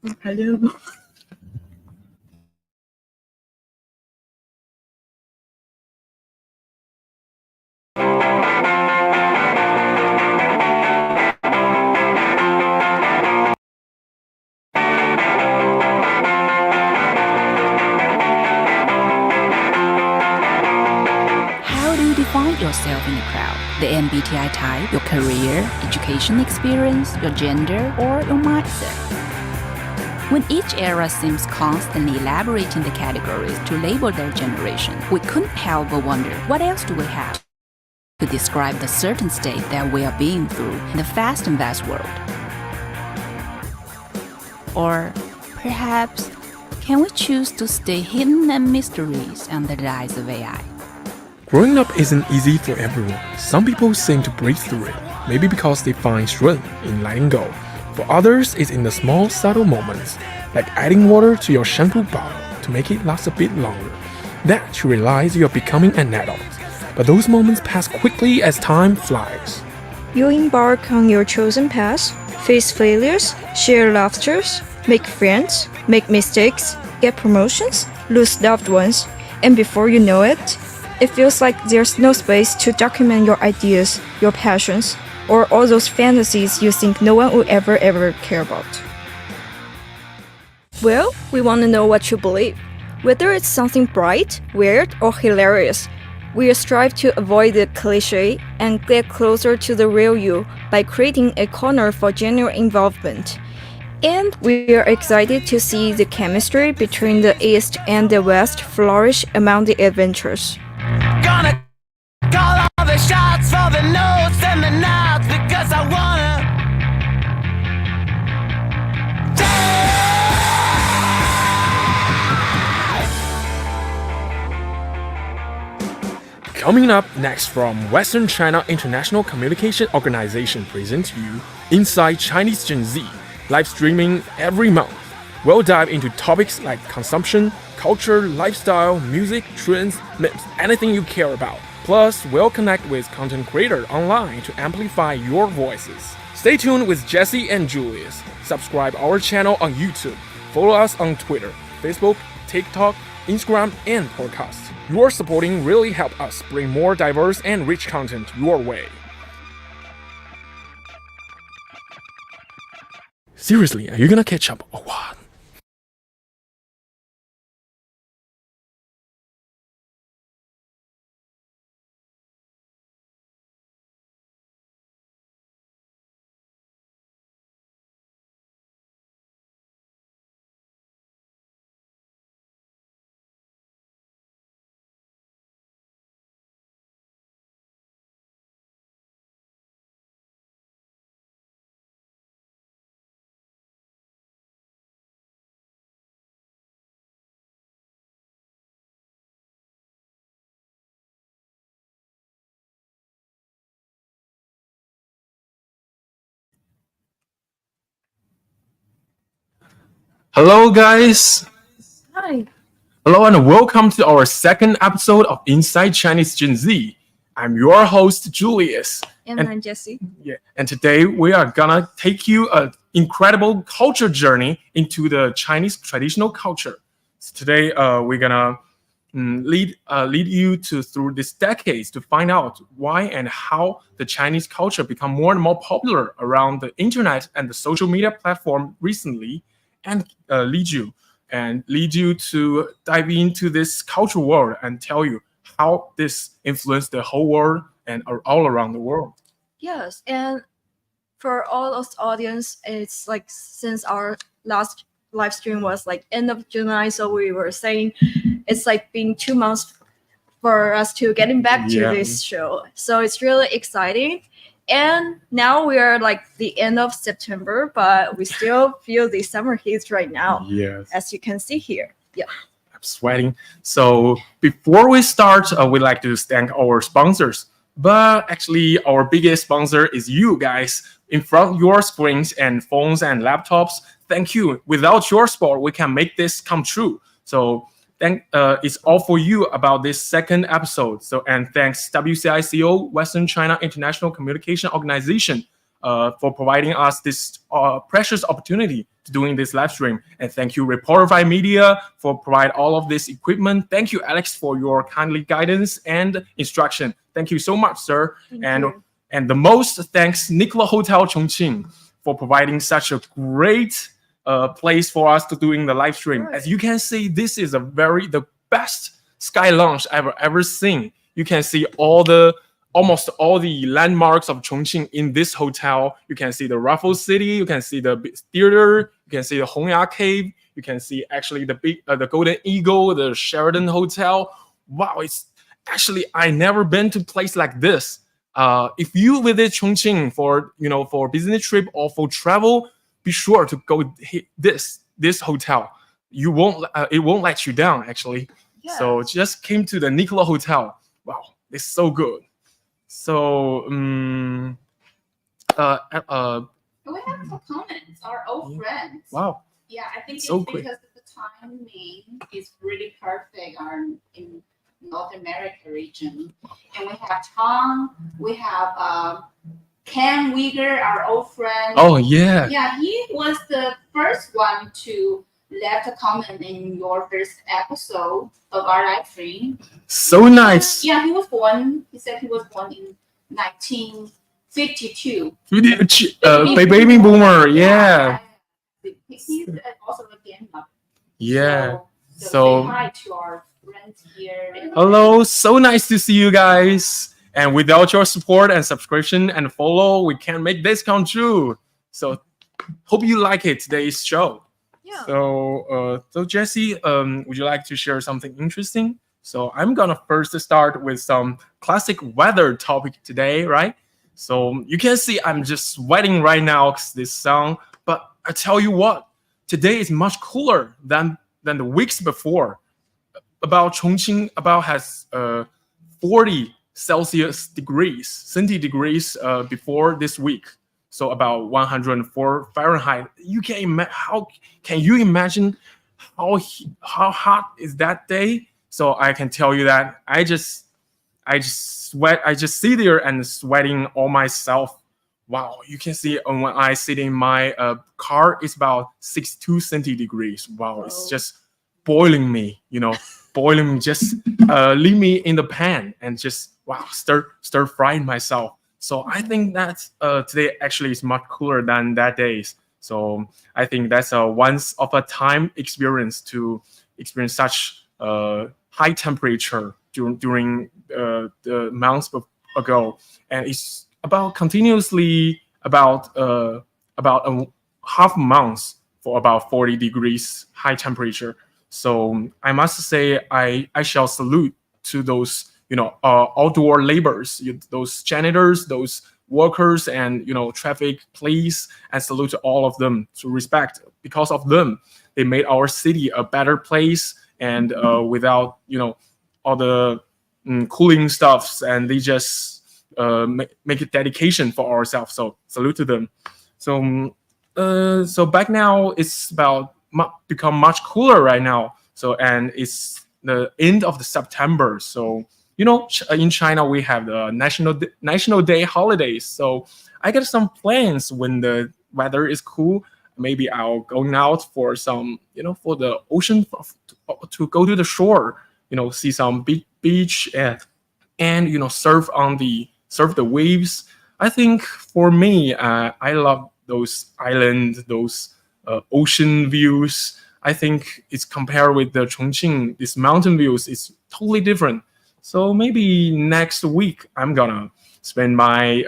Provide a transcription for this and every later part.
Hello. How do you define yourself in the crowd? The MBTI type, your career, education experience, your gender, or your mindset? When each era seems constantly elaborating the categories to label their generation, we couldn't help but wonder, what else do we have to describe the certain state that we are being through in the fast and vast world? Or perhaps, can we choose to stay hidden and mysteries under the eyes of AI? Growing up isn't easy for everyone. Some people seem to break through it, maybe because they find strength in letting go. For others, it's in the small, subtle moments, like adding water to your shampoo bottle to make it last a bit longer. That you realize you're becoming an adult. But those moments pass quickly as time flies. You embark on your chosen path, face failures, share laughters, make friends, make mistakes, get promotions, lose loved ones, and before you know it, it feels like there's no space to document your ideas, your passions, or all those fantasies you think no one will ever care about. Well, we want to know what you believe. Whether it's something bright, weird, or hilarious, we strive to avoid the cliche and get closer to the real you by creating a corner for genuine involvement. And we are excited to see the chemistry between the East and the West flourish among the adventures. Gonna call all the shots for the notes and the nods because I wanna. Coming up next from Western China International Communication Organization presents you Inside Chinese Gen Z, live streaming every month. We'll dive into topics like consumption, culture, lifestyle, music, trends, memes, anything you care about. Plus, we'll connect with content creators online to amplify your voices. Stay tuned with Jessy and Julius. Subscribe our channel on YouTube. Follow us on Twitter, Facebook, TikTok, Instagram, and podcasts. Your supporting really helps us bring more diverse and rich content your way. Seriously, are you gonna catch up or what? Hello, guys. Hi. Hello, and welcome to our second episode of Inside Chinese Gen Z. I'm your host, Julius. And I'm Jessy. Yeah, and today we are gonna take you an incredible culture journey into the Chinese traditional culture. So today, we're gonna lead you through these decades to find out why and how the Chinese culture become more and more popular around the internet and the social media platform recently, and lead you to dive into this cultural world and tell you how this influenced the whole world and all around the world. Yes, and for all of the audience, it's like since our last live stream was like end of July, so we were saying it's like been 2 months for us to getting back to this show. So it's really exciting. And now we are like the end of September, but we still feel the summer heat right now, Yes. as you can see here. Yeah. I'm sweating. So before we start, we'd like to thank our sponsors. But actually, our biggest sponsor is you guys in front of your screens and phones and laptops. Thank you. Without your support, we can make this come true. So it's all for you about this second episode. So and thanks WCICO, Western China International Communication Organization, for providing us this precious opportunity to doing this live stream. And thank you, Reportify Media, for provide all of this equipment. Thank you, Alex, for your kindly guidance and instruction. Thank you so much, sir. Thank you. And the most thanks, Nicola Hotel Chongqing, for providing such a great place for us to doing the live stream. Right. As you can see, this is the best sky lounge I've ever seen. You can see almost all the landmarks of Chongqing in this hotel. You can see the Raffles City, you can see the theater, you can see the Hongya Cave, you can see actually the Golden Eagle, the Sheraton Hotel. Wow, it's actually I never been to a place like this. If you visit Chongqing for business trip or for travel, be sure to go hit this hotel. You won't it won't let you down actually. Yeah. So just came to the Nicola Hotel. Wow, it's so good. So We have some comments, our old friends. wow, Yeah, I think So it's quick. because the timing is really perfect in North America region. And we have Tom, we have Ken Uyghur, our old friend. oh yeah, Yeah, he was the first one to left a comment in your first episode of our live stream. so nice. Yeah, he said he was born in 1952. Baby boomer, yeah, He's also a gamer. yeah. So So- say hi to our friends here. Hello, so nice to see you guys. And without your support and subscription and follow, we can't make this come true. So hope you like it today's show. Yeah. So Jesse, would you like to share something interesting? So I'm gonna first start with some classic weather topic today, right? So you can see I'm just sweating right now because this sun. But I tell you what, today is much cooler than the weeks before. About Chongqing, has 40 Celsius degrees, centigrades before this week. So about 104 Fahrenheit. You can how can you imagine how hot is that day? So I can tell you that I just sweat. I just sit there and sweating all myself. Wow, you can see when I sit in my car, it's about 62 centigrades. Wow, it's just boiling me. Boiling me. Just leave me in the pan and just stir frying myself. So I think that today actually is much cooler than that days. So I think that's a once of a time experience to experience such high temperature during the months ago, and it's about continuously about a half month for about 40 degrees high temperature. So I must say I shall salute to those outdoor laborers, those janitors, those workers, and traffic police, and salute to all of them to respect. Because of them, they made our city a better place, and without all the cooling stuffs, and they just make a dedication for ourselves. So salute to them. So back now it's about become much cooler right now. So and it's the end of the September. So in China we have the National Day holidays. So I got some plans when the weather is cool. Maybe I'll go out for some, for the ocean, to go to the shore, see some beach and surf the waves. I think for me, I love those island, those ocean views. I think it's compared with the Chongqing, these mountain views, it's totally different. So maybe next week I'm gonna spend my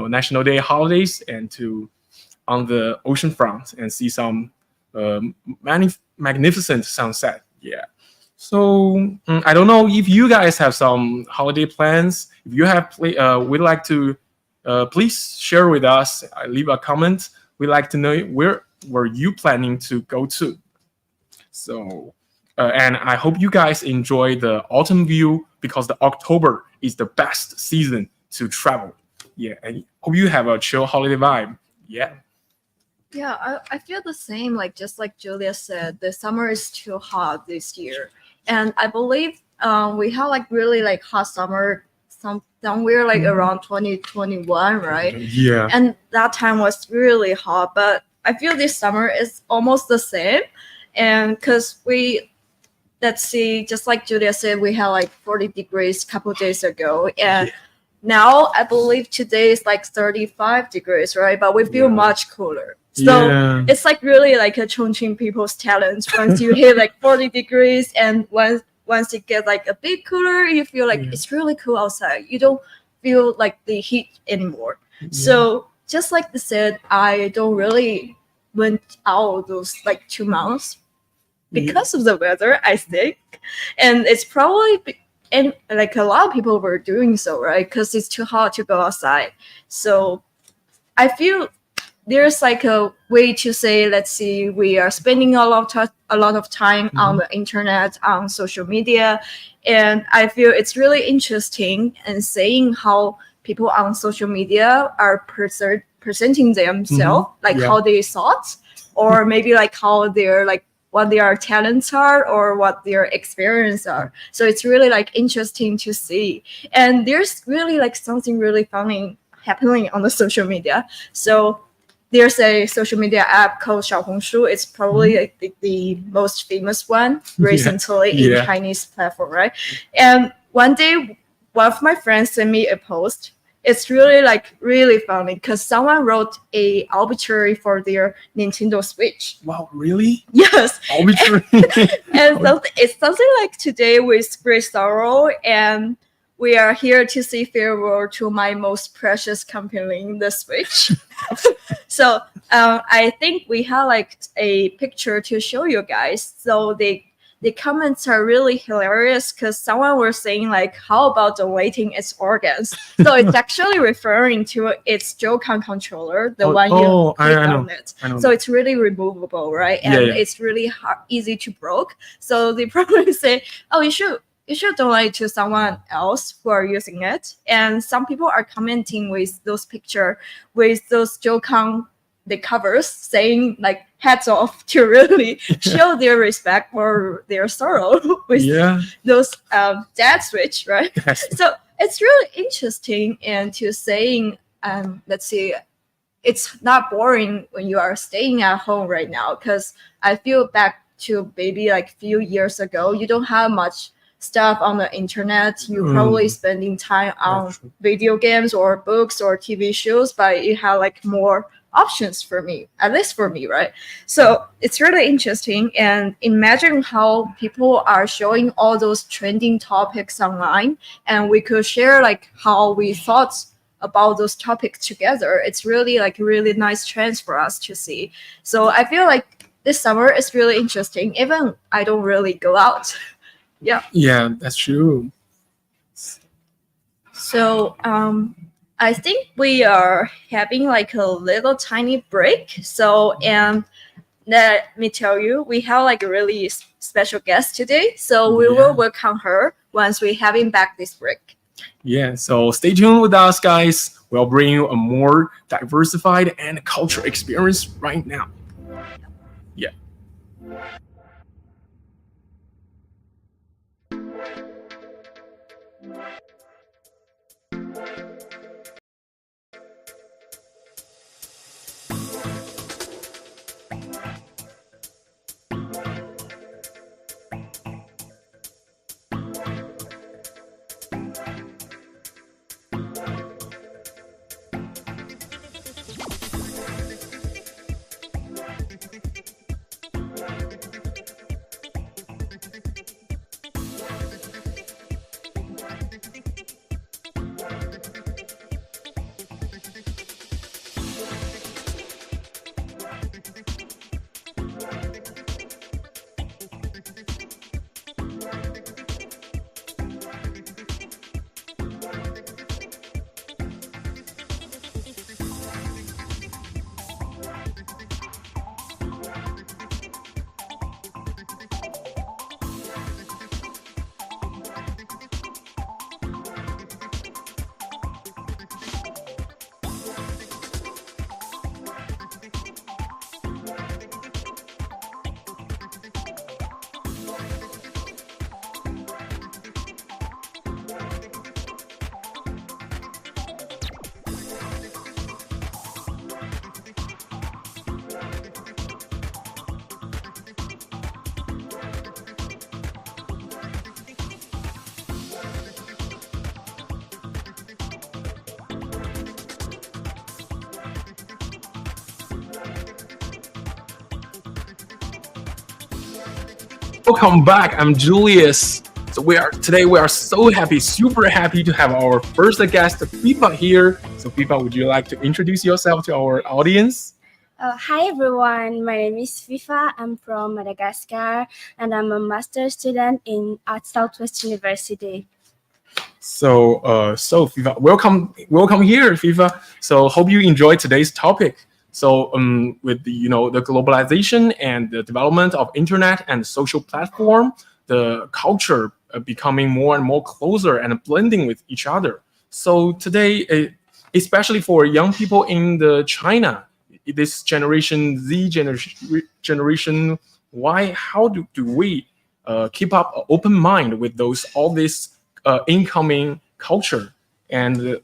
National Day holidays and on the ocean front and see some magnificent sunset. Yeah. So I don't know if you guys have some holiday plans. If you have, we'd like to please share with us. Leave a comment. We'd like to know where were you planning to go to. So and I hope you guys enjoy the autumn view, because the October is the best season to travel. Yeah, and hope you have a chill holiday vibe. Yeah. Yeah, I feel the same. Just like Julia said, the summer is too hot this year, and I believe we have really hot summer somewhere like around 2021, right? Yeah. And that time was really hot, but I feel this summer is almost the same. And because let's see, just like Julia said, we had like 40 degrees a couple days ago. And Yeah. now I believe today is like 35 degrees, right? But we feel Yeah. much cooler. So Yeah. it's like really like a Chongqing people's talent. Once you hit like 40 degrees and once it gets like a bit cooler, you feel like it's really cool outside. You don't feel like the heat anymore. So just like they said, I don't really went out those like 2 months because of the weather, I think. And it's probably and like a lot of people were doing so, right? Because it's too hot to go outside. So I feel there's like a way to say, let's see, we are spending a lot of time on the internet, on social media, and I feel it's really interesting and saying how people on social media are presenting themselves, like how they thought, or maybe like how they're like what their talents are or what their experience are. So it's really like interesting to see, and there's really like something really funny happening on the social media. So there's a social media app called 小红书. It's probably like the most famous one recently in Chinese platform, right? And one day, one of my friends sent me a post. It's really funny because someone wrote a arbitrary for their Nintendo Switch. Wow, really? Yes. Arbitrary. And it's something like today with great sorrow, and we are here to say farewell to my most precious companion, the Switch. So I think we have like a picture to show you guys. So the comments are really hilarious because someone was saying like, how about donating its organs? So it's actually referring to its Joy-Con controller, the one you click on it. So it's really removable, right? And it's really easy to broke. So they probably say, oh, you should donate to someone else who are using it. And some people are commenting with those picture with those Joy-Con the covers saying like hats off to really show their respect or their sorrow with those dad switch, right? So it's really interesting, and to saying let's see, it's not boring when you are staying at home right now, because I feel back to maybe like few years ago, you don't have much stuff on the internet. You're probably spending time on video games or books or TV shows, but you have like more options for me, at least for me, right? So it's really interesting, and imagine how people are showing all those trending topics online, and we could share like how we thought about those topics together. It's really like a really nice trend for us to see. So I feel like this summer is really interesting, even I don't really go out. Yeah, that's true. So I think we are having like a little tiny break. So, and let me tell you, we have like a really special guest today. So we will welcome her once we having back this break. Yeah, so stay tuned with us, guys. We'll bring you a more diversified and cultural experience right now. Yeah. Welcome back. I'm Julius. So we are so happy, super happy to have our first guest, FIFA here. So FIFA, would you like to introduce yourself to our audience? Hi everyone, my name is FIFA. I'm from Madagascar and I'm a master's student in at Southwest University. So FIFA, welcome here, FIFA. So hope you enjoyed today's topic. So with the globalization and the development of internet and social platform, the culture becoming more and more closer and blending with each other. So today, especially for young people in the China, this generation Z generation Y, how do we keep up an open mind with all this incoming culture and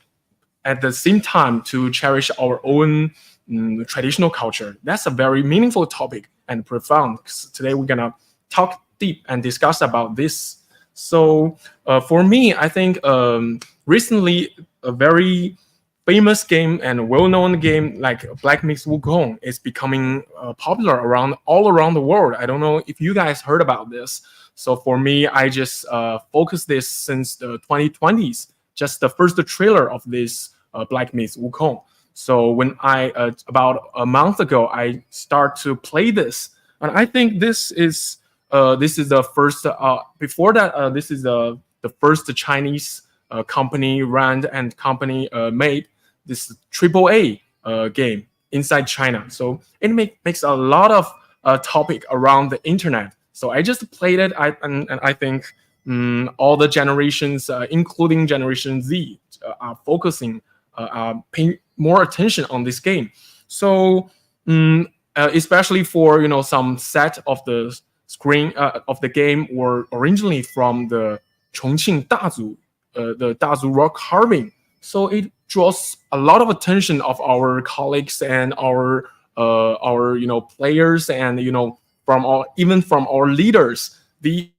at the same time to cherish our own traditional culture? That's a very meaningful topic and profound. Today we're gonna talk deep and discuss about this. So for me, I think recently a very famous game and well-known game like Black Myth Wukong is becoming popular all around the world. I don't know if you guys heard about this. So for me, I just focused this since the 2020s, just the first trailer of this Black Myth Wukong. So when I about a month ago, I start to play this, and I think this is the first. Before that, this is the first Chinese company ran and company made this AAA game inside China. So it makes a lot of topic around the internet. So I just played it, and I think all the generations, including Generation Z, are focusing, paying more attention on this game. So especially for some set of the screen of the game were originally from the Chongqing Dazu, the Dazu rock carving. So it draws a lot of attention of our colleagues and our players and even from our leaders. The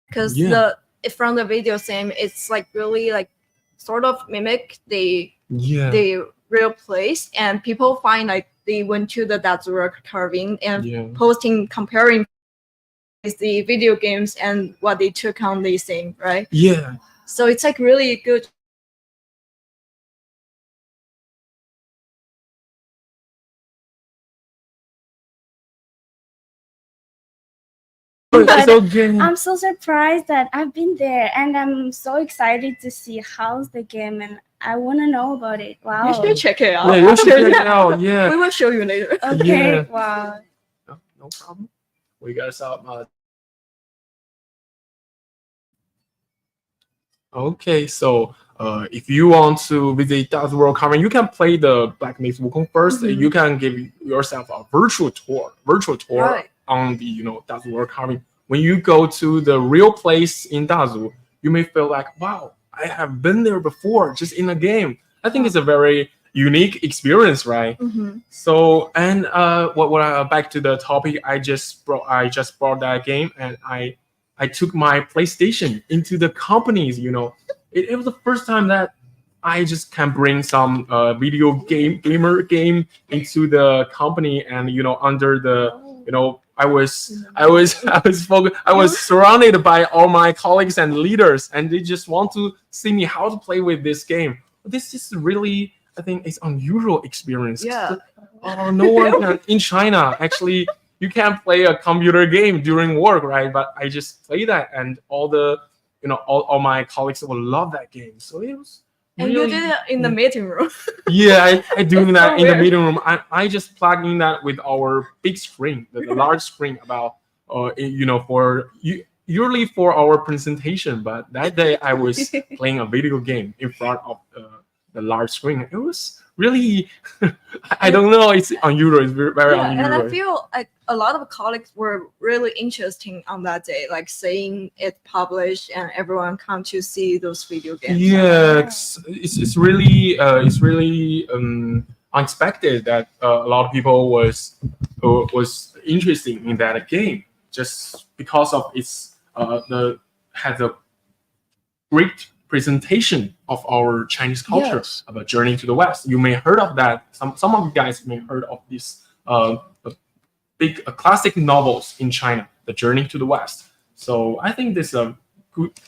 because Yeah. from the video game, it's like really like sort of mimic the real place, and people find like they went to the Datsura carving and posting comparing the video games and what they took on this thing, right? Yeah. So it's like really good. But It's okay. I'm so surprised that I've been there and I'm so excited to see how's the game and I want to know about it. Wow. You should check it out. Yeah, you should check it out. Yeah. We will show you later. Okay, Yeah. wow. No problem. We got some. Okay, so if you want to visit that world covering, you can play the Black Myth Wukong 1st. You can give yourself a virtual tour Right. on the Dazu world covering. When you go to the real place in Dazu, you may feel like, wow, I have been there before, just in a game. I think it's a very unique experience, right? So and back to the topic, I just brought that game and I took my PlayStation into the companies. It was the first time that I just can bring some video gamer game into the company, and under the I was surrounded by all my colleagues and leaders, and they just want to see me how to play with this game. This is really, I think, it's unusual experience. Yeah. No one can in China actually. You can't play a computer game during work, right? But I just play that, and all all my colleagues will love that game. So it was. And you did it in the meeting room. Yeah, I doing that So in the weird. meeting room. I just plug in that with our big screen, the large screen, about for usually for our presentation. But that day I was playing a video game in front of the large screen. It was really, I don't know, it's unusual. It's very Yeah, and I unusual. feel like a lot of colleagues were really interesting on that day, like seeing it published and everyone come to see those video games. Yeah, it's really unexpected that a lot of people was interested in that game just because of its the had a great presentation of our Chinese culture Yes. about Journey to the West. You may heard of that. Some of you guys may heard of this big classic novels in China, The Journey to the West. So I think this is a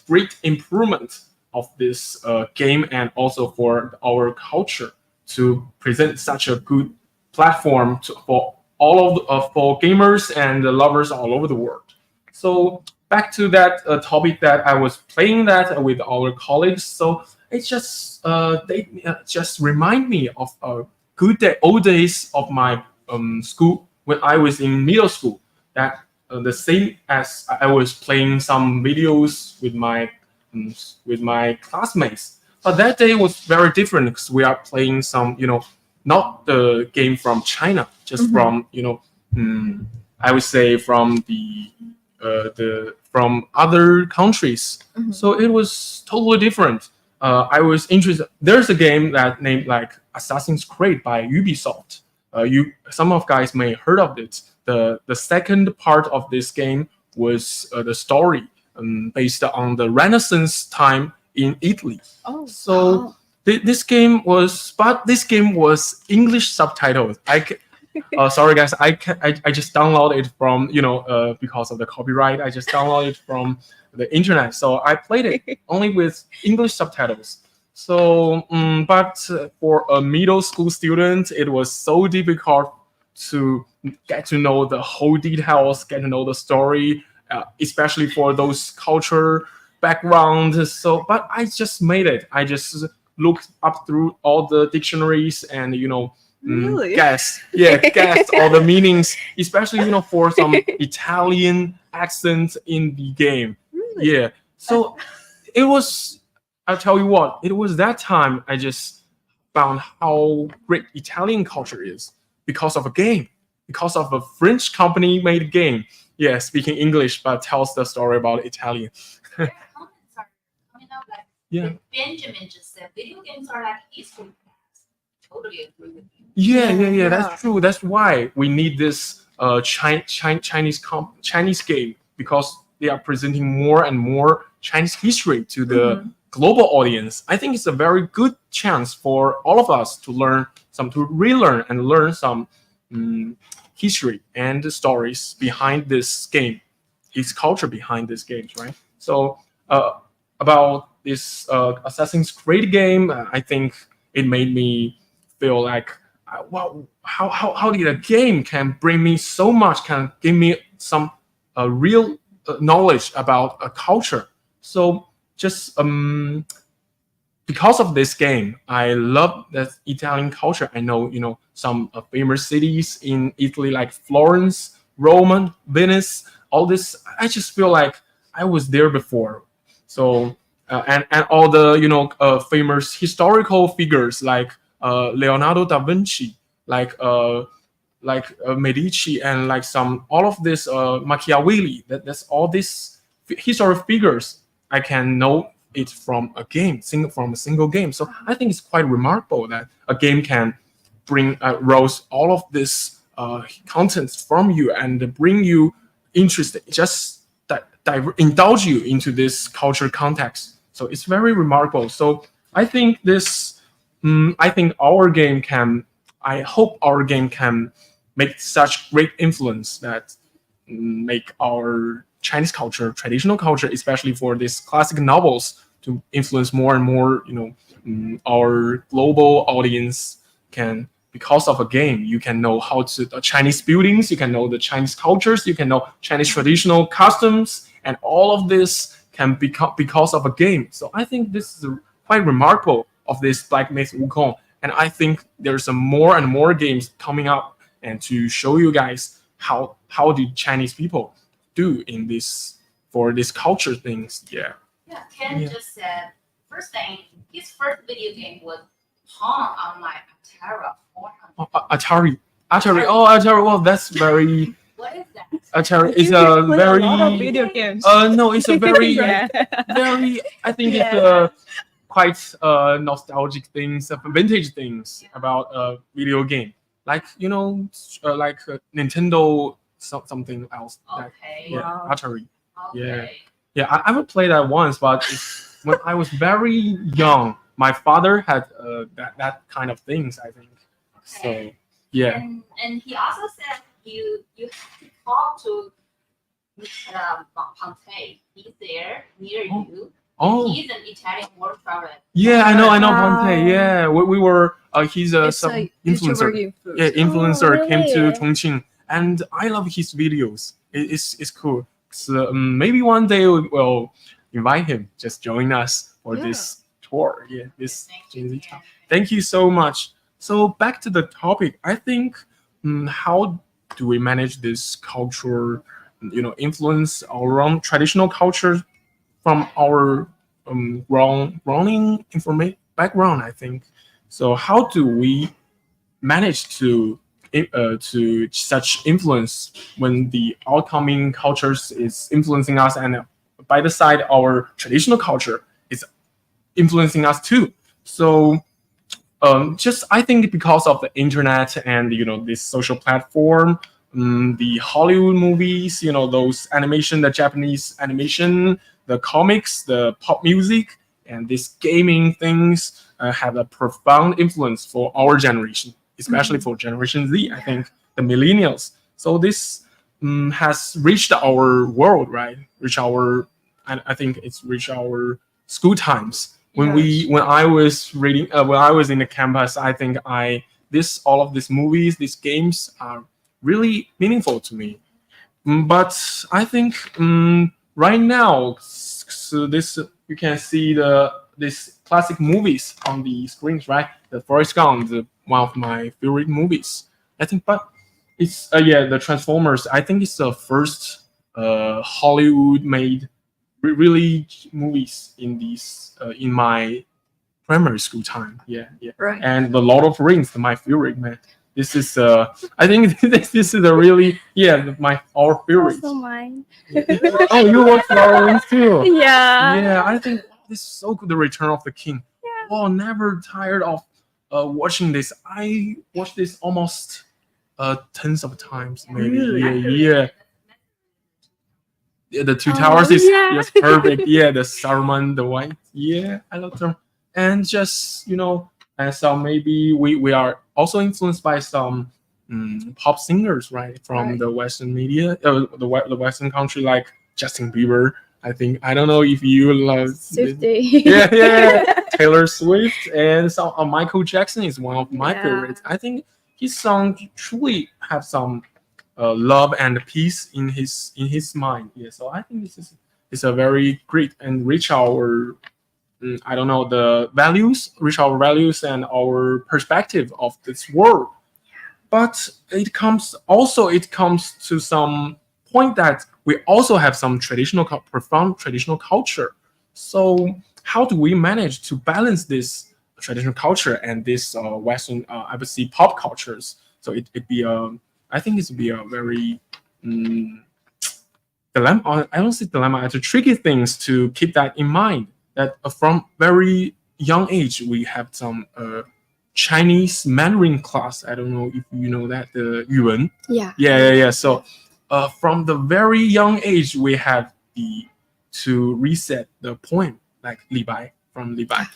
great improvement of this game and also for our culture to present such a good platform for all of for gamers and lovers all over the world. So back to that topic that I was playing that with our colleagues. So it just they just remind me of a old days of my school when I was in middle school. That the same as I was playing some videos with my classmates. But that day was very different because we are playing some, not the game from China, just from, I would say from the from other countries. So it was totally different. I was interested. There's a game that named like Assassin's Creed by Ubisoft. Some of guys may heard of it. The second part of this game was the story based on the Renaissance time in Italy. Oh, So this game was English subtitles. Sorry guys, I just downloaded it from because of the copyright. I just downloaded it from the internet, so I played it only with English subtitles. So, but for a middle school student, it was so difficult to get to know the whole details, get to know the story, especially for those culture background. So, but I just made it. I just looked up through all the dictionaries and really? guess all the meanings, especially for some Italian accent in the game. Really? Yeah. So it was. I'll tell you what. It was that time I just found how great Italian culture is because of a game, because of a French company made game. Yeah, speaking English but tells the story about Italian. Their comments are coming out like Yeah. Benjamin just said. Video games are like history class. Totally agree with you. Yeah. That's true. That's why we need this Chinese game because they are presenting more and more Chinese history to the global audience. I think it's a very good chance for all of us to relearn and learn some history and the stories behind this game, its culture behind these games, right? So about this Assassin's Creed game, I think it made me feel like, wow, how did a game can bring me so much, can give me some real knowledge about a culture. So just because of this game, I love the Italian culture. I know some famous cities in Italy like Florence, Rome, Venice. All this, I just feel like I was there before. So and all the famous historical figures like Leonardo da Vinci, like Medici, and like all of this Machiavelli. That's all these historical figures. I can know it from a game, from a single game. So I think it's quite remarkable that a game can bring rouse all of this contents from you and bring you interested, just indulge you into this culture context. So it's very remarkable. So I think our game can. I hope our game can make such great influence that make our Chinese culture, traditional culture, especially for these classic novels, to influence more and more. Our global audience can, because of a game, you can know how to the Chinese buildings, you can know the Chinese cultures, you can know Chinese traditional customs, and all of this can become because of a game. So I think this is quite remarkable of this Black Myth Wukong, and I think there's more and more games coming up and to show you guys how do Chinese people do in this for this culture things. Yeah. Yeah, Ken just said first thing his first video game was Tom on my Atari 400. Atari. Oh, Atari. Well, that's very. What is that? Atari is You a play very. a lot of video games. No, it's a very, Yeah. very. I think it's quite nostalgic things, vintage things about video game, like like Nintendo, something else. Okay. Yeah, Wow. Atari. Okay. Yeah, I would play that once, but when I was very young, my father had that kind of things, I think. So Okay. yeah. And he also said you have to talk to Ponte. He's there near you. Oh, He's an Italian word traveler. yeah, I know Wow. Ponte. Yeah, we were. He's It's some a influencer. YouTuber influencer. Yeah, influencer Oh, came to really? Chongqing, and I love his videos. It's cool. So maybe one day we'll invite him. Just join us for Yeah. this tour. Yeah, this Thank Gen Z you. tour. Thank you so much. So back to the topic. I think how do we manage this culture, influence our own traditional culture from our grounding information background? I think so. How do we manage to such influence when the outcoming cultures is influencing us, and by the side our traditional culture is influencing us too? So just I think because of the internet and this social platform, the Hollywood movies, those animation, the Japanese animation, the comics, the pop music, and these gaming things have a profound influence for our generation, especially for Generation Z. I think the millennials. So this has reached our world, right? Reach our, I think it's reached our school times. When I was reading when I was in the campus, I think all of these movies, these games are really meaningful to me. But I think right now, so this you can see these classic movies on the screens, right? The Forrest Gump, one of my favorite movies. I think, but it's the Transformers. I think it's the first Hollywood made really movies in my primary school time. Yeah. Right. And the Lord of Rings, my favorite, man. This is I think this is a really our favorite. Also mine. Oh, you watch Lord of the Rings too? Yeah. Yeah, I think this is so good. The Return of the King. Yeah. Oh, never tired of watching this. I watched this almost tens of times, maybe. Really? Yeah. Yeah, the two towers is yeah. yes perfect. Yeah, the Saruman, the white. Yeah, I love them. And just and so maybe we are also influenced by some pop singers, right, from Right. the Western media, the Western country, like Justin Bieber. I don't know if you love. Swifty. Yeah. Taylor Swift and some Michael Jackson is one of my Yeah. favorites. I think his songs truly have some love and peace in his mind. Yeah, so I think this is a very great and reach our I don't know reach our values and our perspective of this world. But it comes to some point that we also have some profound traditional culture. So how do we manage to balance this traditional culture and this Western, I would say, pop cultures? So it be I think this would be a very dilemma. I don't say dilemma. It's a tricky things to keep that in mind. That from very young age we have some Chinese Mandarin class. I don't know if you know that the 语文. Yeah. Yeah. So from the very young age we have to reset the poem like Li Bai from Li Bai.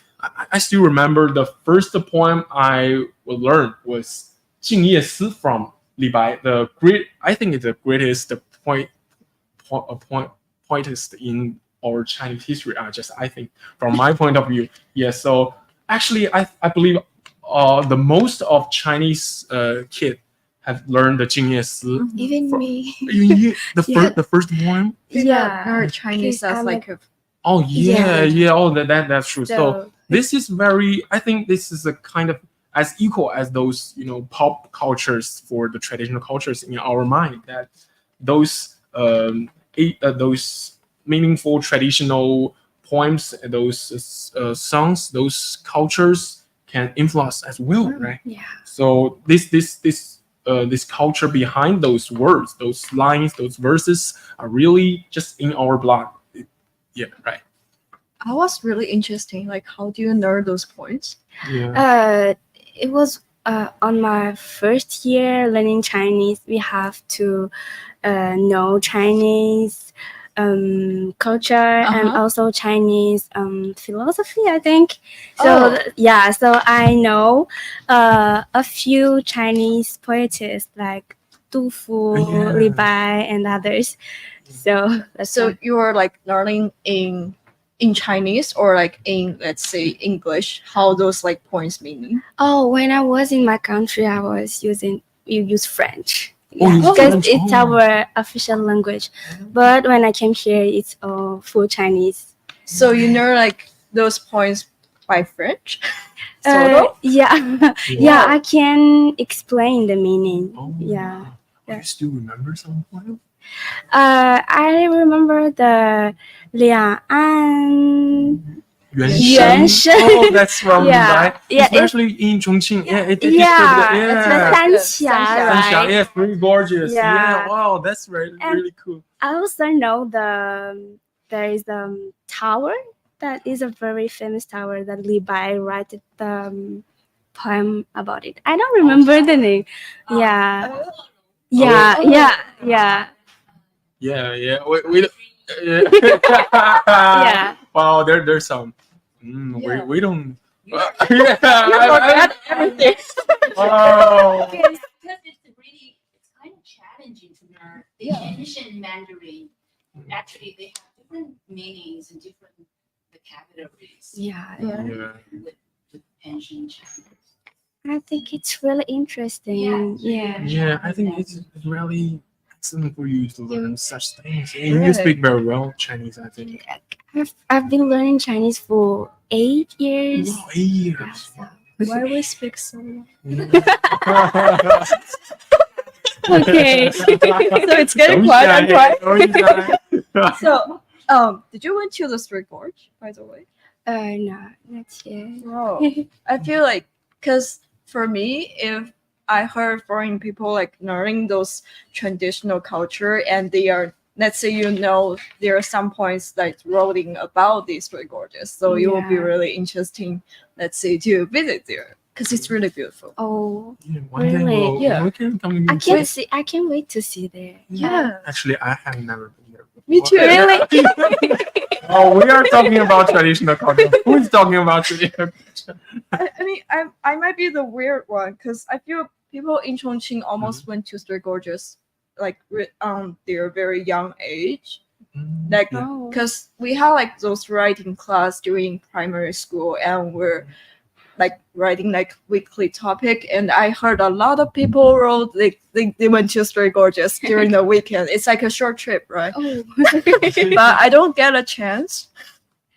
I still remember the first poem I will learn was 静夜思 from Li Bai. I think it's the greatest poetist in our Chinese history. I think from my point of view. Yeah. So actually, I believe the most of Chinese kid have learned the 静夜思. Even From- me. The first poem. Yeah. Our Chinese as I'm like a Oh yeah. Yeah. Oh, that's true. So this is very. I think this is a kind of as equal as those pop cultures for the traditional cultures in our mind. That those those meaningful traditional poems, those songs, those cultures can influence as well, right? Yeah. So this culture behind those words, those lines, those verses are really just in our blood. Yeah, right. I was really interesting. Like, how do you learn those points? Yeah. It was on my first year learning Chinese. We have to know Chinese culture and Uh-huh. also Chinese philosophy, I think. So Oh. yeah, so I know a few Chinese poets like Du Fu, Yeah. Li Bai, and others. So that's So you were like learning in Chinese or like in, let's say, English, how those like points meaning? Oh, when I was in my country, we use French. Oh, Yeah, you use because French? it's Oh. our official language. But when I came here, it's full Chinese. So you know like those points by French? Sort of? Yeah, yeah, I can explain the meaning. Oh. Yeah. Do you still remember some point? I remember the 两岸 Yuan Shen. Oh, that's from Yeah. Dubai. Yeah, Especially in Chongqing. Yeah, it's Yeah, yeah. the 三峡, Sanxia. Sanxia, right? yeah, pretty gorgeous. Yeah. Yeah. Wow, that's really, And- really cool. I also know there is tower that is a very famous tower that Li Bai wrote the poem about it. I don't remember the name. Yeah, yeah, Oh. yeah, yeah. Yeah, yeah. We yeah. Yeah. Wow, there's some. Yeah. We don't. You Yeah. forgot everything. Wow. because it's kind of challenging to learn the Yeah. ancient Mandarin. Actually, they have different meanings and different vocabularies. Yeah, Yeah. With ancient Chinese. I think it's really interesting. Yeah. Yeah, I think it's really excellent for you to learn such things. And you Really? speak very well Chinese, I think. I've been learning Chinese for 8 years. Wow, 8 years. Why we speak so long? Okay. So it's getting Don't quiet shy, and quiet. don't shy. So, did you went to the street gorge, by the way? No, not yet. Wow. I feel like, because for me, if I heard foreign people like learning those traditional culture and they are, let's say, there are some points like rolling about these street gorges, so it will be Yeah. really interesting, let's say, to visit there because it's really beautiful. Oh, Yeah, one day Really? Yeah. we can come I and can't visit. see. I can't wait to see there. Yeah. Actually, I have never been there. Me too. Really? Oh, we are talking about traditional culture. Who is talking about traditional culture? I mean, I might be the weird one because I feel people in Chongqing almost went to street gorges like their very young age. Like, Yeah. Oh. because we had like those writing class during primary school and we're like writing like weekly topic, and I heard a lot of people wrote they went to street gorges during the weekend. It's like a short trip, right? Oh. But I don't get a chance.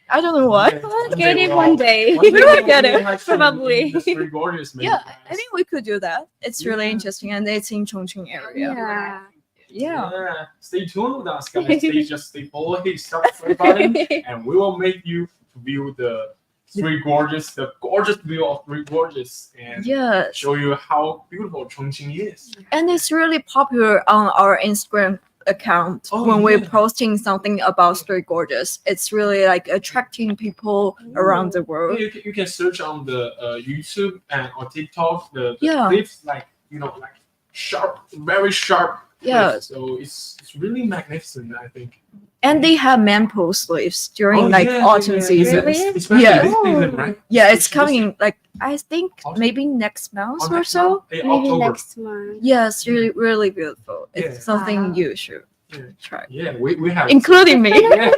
I don't know why. I'll get it one day. One day will we'll get be it, actually probably. in the street gorgeous, maybe. Yeah, I think we could do that. It's really Yeah. interesting, and it's in Chongqing area. Yeah. Yeah. Stay tuned with us, guys. Stay follow, hit subscribe button, and we will make you view the three gorgeous, the gorgeous view of three gorgeous, and Yes. show you how beautiful Chongqing is. And it's really popular on our Instagram account Oh, when we're yeah. posting something about street gorges. It's really like attracting people around the world. You can search on the YouTube and or TikTok the Yeah. clips like like sharp, very sharp. Yeah. clips. So it's really magnificent, I think. And they have manpo sleeves during Oh, like yeah, autumn yeah, season. Really? Especially Yeah. this season, right? Yeah, it's Especially coming like I think Autumn? maybe next month this- or next so. month, Maybe October. next month. Yeah, it's really really beautiful. Yeah. It's something Wow. you should Yeah. try, Yeah, we have including me. Yeah.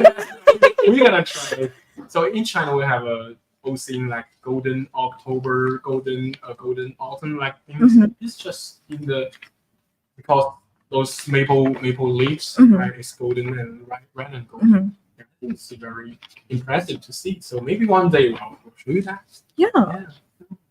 We're gonna try it. So in China, we have a scene like golden October, golden autumn, like things. Mhm. It's just in the because those maple leaves, Mhm. right? It's golden and red and golden. Mhm. It's very impressive to see. So maybe one day we'll show you that. Yeah. Yeah.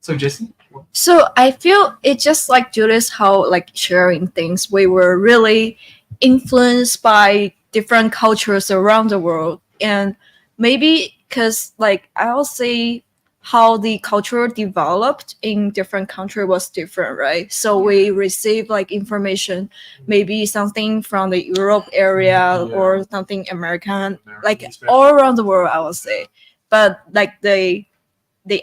So Jesse, So I feel it's just like Julius, how like sharing things, we were really influenced by different cultures around the world, and maybe because like I'll say how the culture developed in different country was different, right? So we receive like information, maybe something from the Europe area or something American, like all around the world, I would say. But like the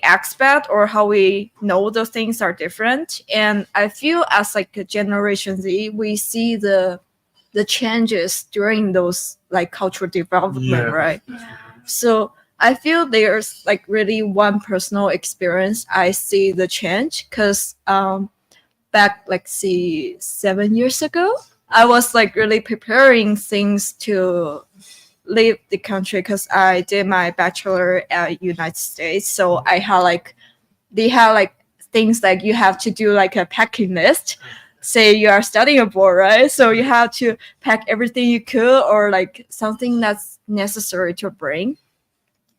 aspect or how we know those things are different. And I feel as like a Generation Z, we see the changes during those like cultural development, right? So I feel there's like really one personal experience I see the change because back like see 7 years ago, I was like really preparing things to leave the country because I did my bachelor at United States. So I had like they have like things like you have to do like a packing list. Say you are studying abroad, right? So you have to pack everything you could or like something that's necessary to bring.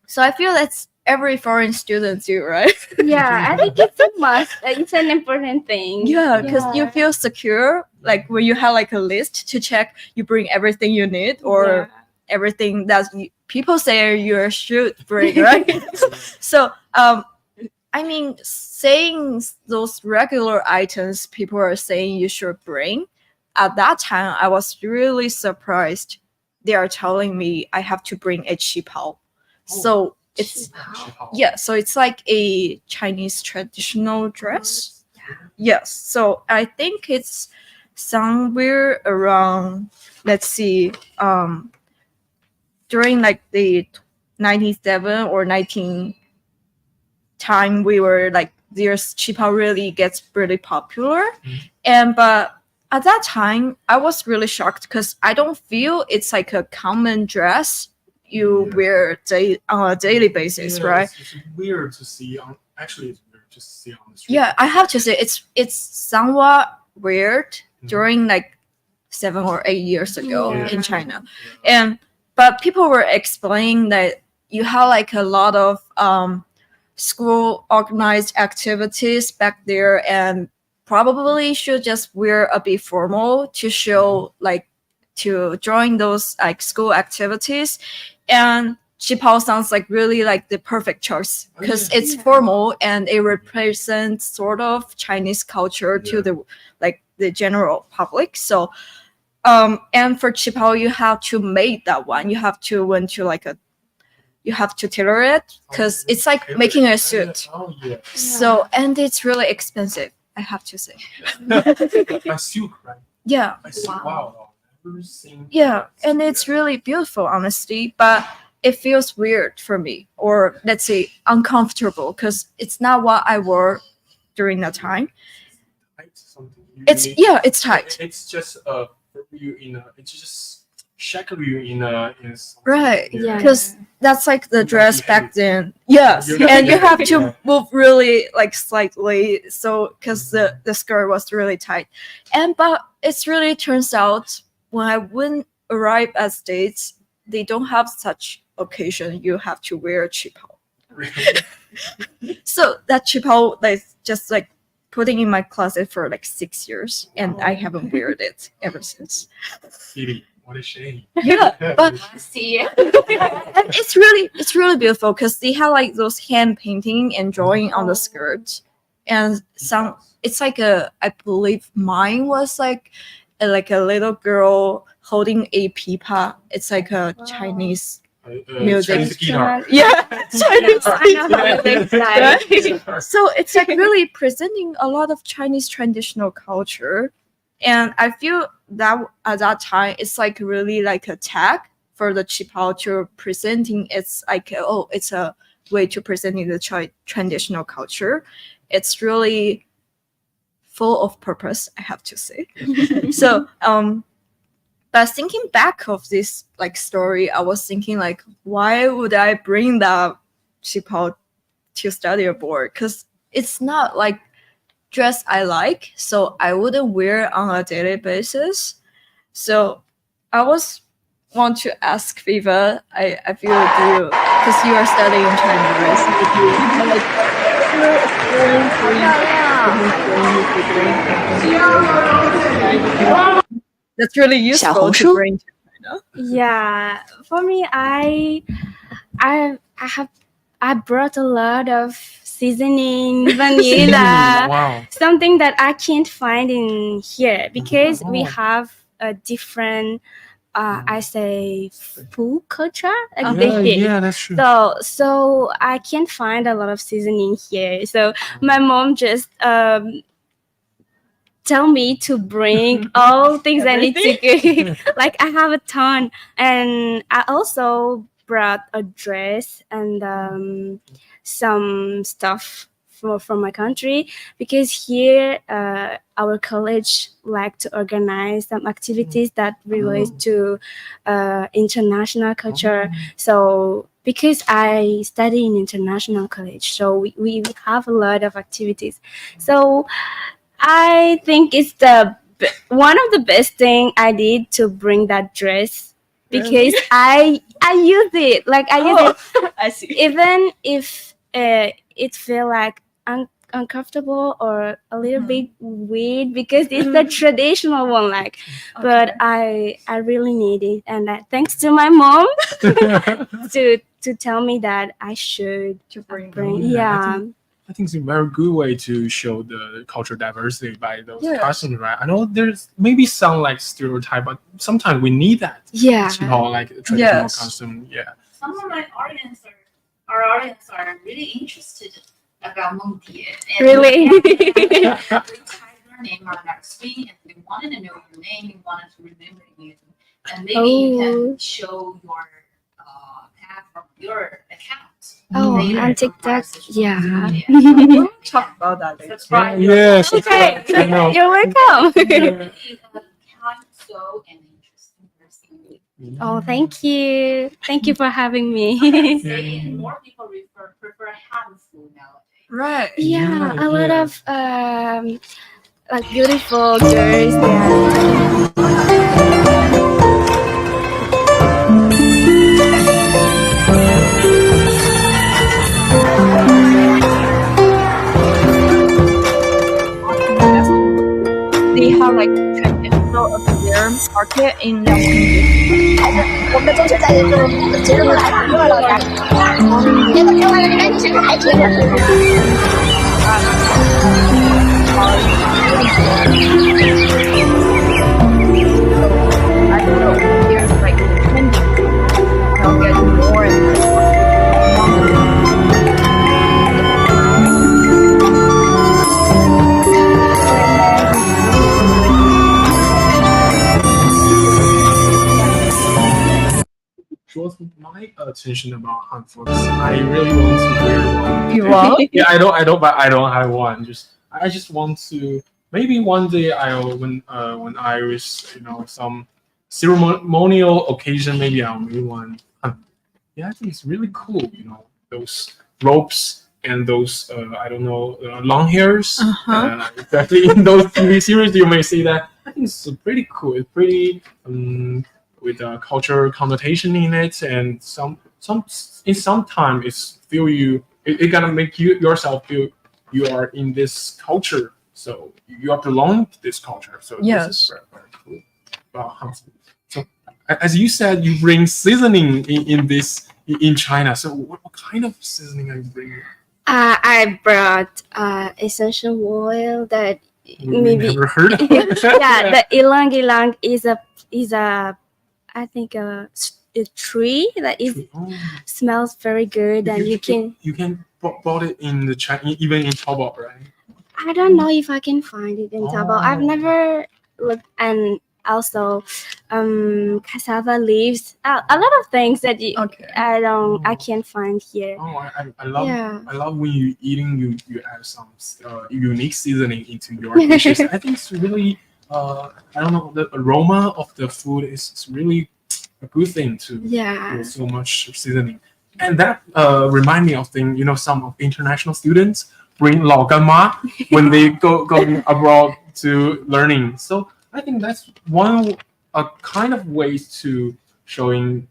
So I feel that's every foreign student do, right? Yeah, I think it's a must. It's an important thing. Yeah, because you feel secure like when you have like a list to check you bring everything you need or everything that people say you should bring, right? So I mean, saying those regular items people are saying you should bring, at that time I was really surprised. They are telling me I have to bring a qipao. So it's so it's like a Chinese traditional dress. Yes. So I think it's somewhere around, let's see, during like the 97 or 19 time we were like there's qipao really gets pretty popular. And but at that time I was really shocked because I don't feel it's like a common dress you wear on a daily basis, right? It's weird to see on. Actually, it's weird to see on the street. Yeah, I have to say it's somewhat weird during like 7 or 8 years ago in China. And but people were explaining that you have like a lot of school organized activities back there and probably should just wear a bit formal to show like to join those like school activities. And qipao sounds like really like the perfect choice because it's formal and it represents sort of Chinese culture to the like the general public. So and for qipao you have to make that one. You have to went to like a you have to tailor it because it's like making a suit. So and it's really expensive, I have to say. By silk, right? Yeah. By silk. Wow. I've never seen. Yeah, and it's really beautiful, honestly, but it feels weird for me, or let's say uncomfortable, because it's not what I wore during that time. Something. It's tight. It's just you in a. It's just shackle you in a. Right. Yeah. Because that's like the dress back then. Yes, and you have to move really like slightly, so because the skirt was really tight, and but it's really turns out when I wouldn't arrive at States, they don't have such occasion you have to wear a qipao. So that qipao like just like putting in my closet for like 6 years, and I haven't worn it ever since. Kitty, what a shame. Yeah, but See, and it's really beautiful because they have like those hand painting and drawing on the skirt, and some it's like I believe mine was like a little girl holding a pipa. It's like a Chinese music. Chinese guitar. Yeah, Chinese Yeah. guitar. So it's like really presenting a lot of Chinese traditional culture, and I feel that at that time it's like really like a tag for the qipao to presenting. It's like it's a way to presenting the traditional culture. It's really full of purpose, I have to say. So but thinking back of this like story, I was thinking like, why would I bring that qipao to study abroad? Because it's not like dress I like, so I wouldn't wear it on a daily basis. So I was want to ask Viva, I feel you because you are studying in China, right? So if you like that's really useful to bring to China. Yeah, for me, I have I brought a lot of seasoning, Seasoning, vanilla, wow. something that I can't find in here because we Oh. have a different, I say, food culture. Like Yeah, they yeah, that's true. So I can't find a lot of seasoning here. So my mom just tell me to bring all things I need to cook. Like I have a ton, and I also brought a dress and some stuff from my country because here our college like to organize some activities that relate to international culture. So because I study in international college, so we have a lot of activities. So I think it's one of the best thing I did to bring that dress because I use it like I use it I see. even if it feel like uncomfortable or a little bit weird because it's the traditional one like but I really need it and thanks to my mom to tell me that I should bring yeah. I think it's a very good way to show the cultural diversity by those Yes. costumes, right? I know there's maybe some like stereotype, but sometimes we need that. Yeah. You know, like traditional Yes. costume. Yeah. Some of our audience are really interested about Mengtie. Really? We type your name on our screen, and we wanted to know your name. We wanted to remember you, and maybe you can show your path from your account. Oh, later on on TikTok, our social yeah. media. We'll talk about that later. Subscribe. Yes. Okay, I know. you're welcome. Kind so an interesting person. Oh, thank you. Thank you for having me. Saying more people prefer Han food nowadays. Right. Yeah, Yeah, a lot yeah. of like beautiful girls there. They have like traditional affair market in Yangtze. 我们的中秋佳节就节日都来挺热闹的，结果另外那边其实还挺热闹的。I don't know. There's like trending. They'll get more and Draws my attention about Han Fox. I really want to wear one. You want? Yeah, but I don't have one. I just want to. Maybe one day when I was some ceremonial occasion, maybe I'll make one. Yeah, I think it's really cool. Those ropes and those I don't know long hairs. Exactly in those TV series, you may see that. I think it's pretty cool. It's pretty with a cultural connotation in it, and some in some time it's feel it gonna make you yourself feel you are in this culture, so you are belong to this culture. So Yes. this is very, very cool about Hanzi. So as you said, you bring seasoning in China. So what kind of seasoning are you bringing? I brought essential oil that We maybe never heard of. yeah, the ilang ilang is a I think a tree that smells very good and you can bought it in the China, even in Taobao, right? I don't know if I can find it in Taobao. I've never looked and also cassava leaves a lot of things that I can't find here. I love when you eating you add some unique seasoning into your dishes. I think it's really I don't know, the aroma of the food is really a good thing to with so much seasoning. And that remind me of thing, some of international students bring lao gan ma when they go abroad to learning. So I think that's one kind of ways to showing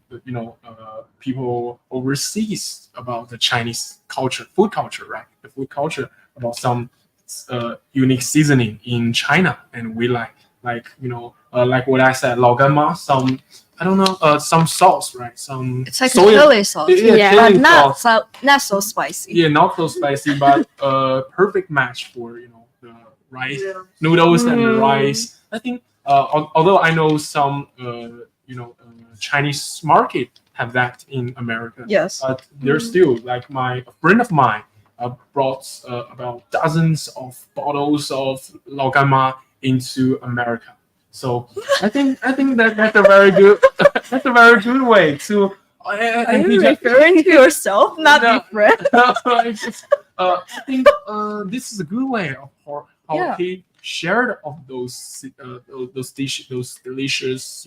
people overseas about the Chinese culture, food culture, right? The food culture about some unique seasoning in China, and we like what I said, lao gan ma, some I don't know, some sauce, right? Some It's like a soy, chili sauce, Yeah. but chili not sauce. not so spicy. Yeah, not so spicy, but perfect match for the rice noodles and the rice. I think although I know some Chinese market have that in America, Yes. but there's still like a friend of mine brought about dozens of bottles of laogama into America. So I think that's a very good that's a very good way to. Are you referring to yourself, not No. your friend? I think this is a good way of how Yeah. he shared of those dishes, those delicious,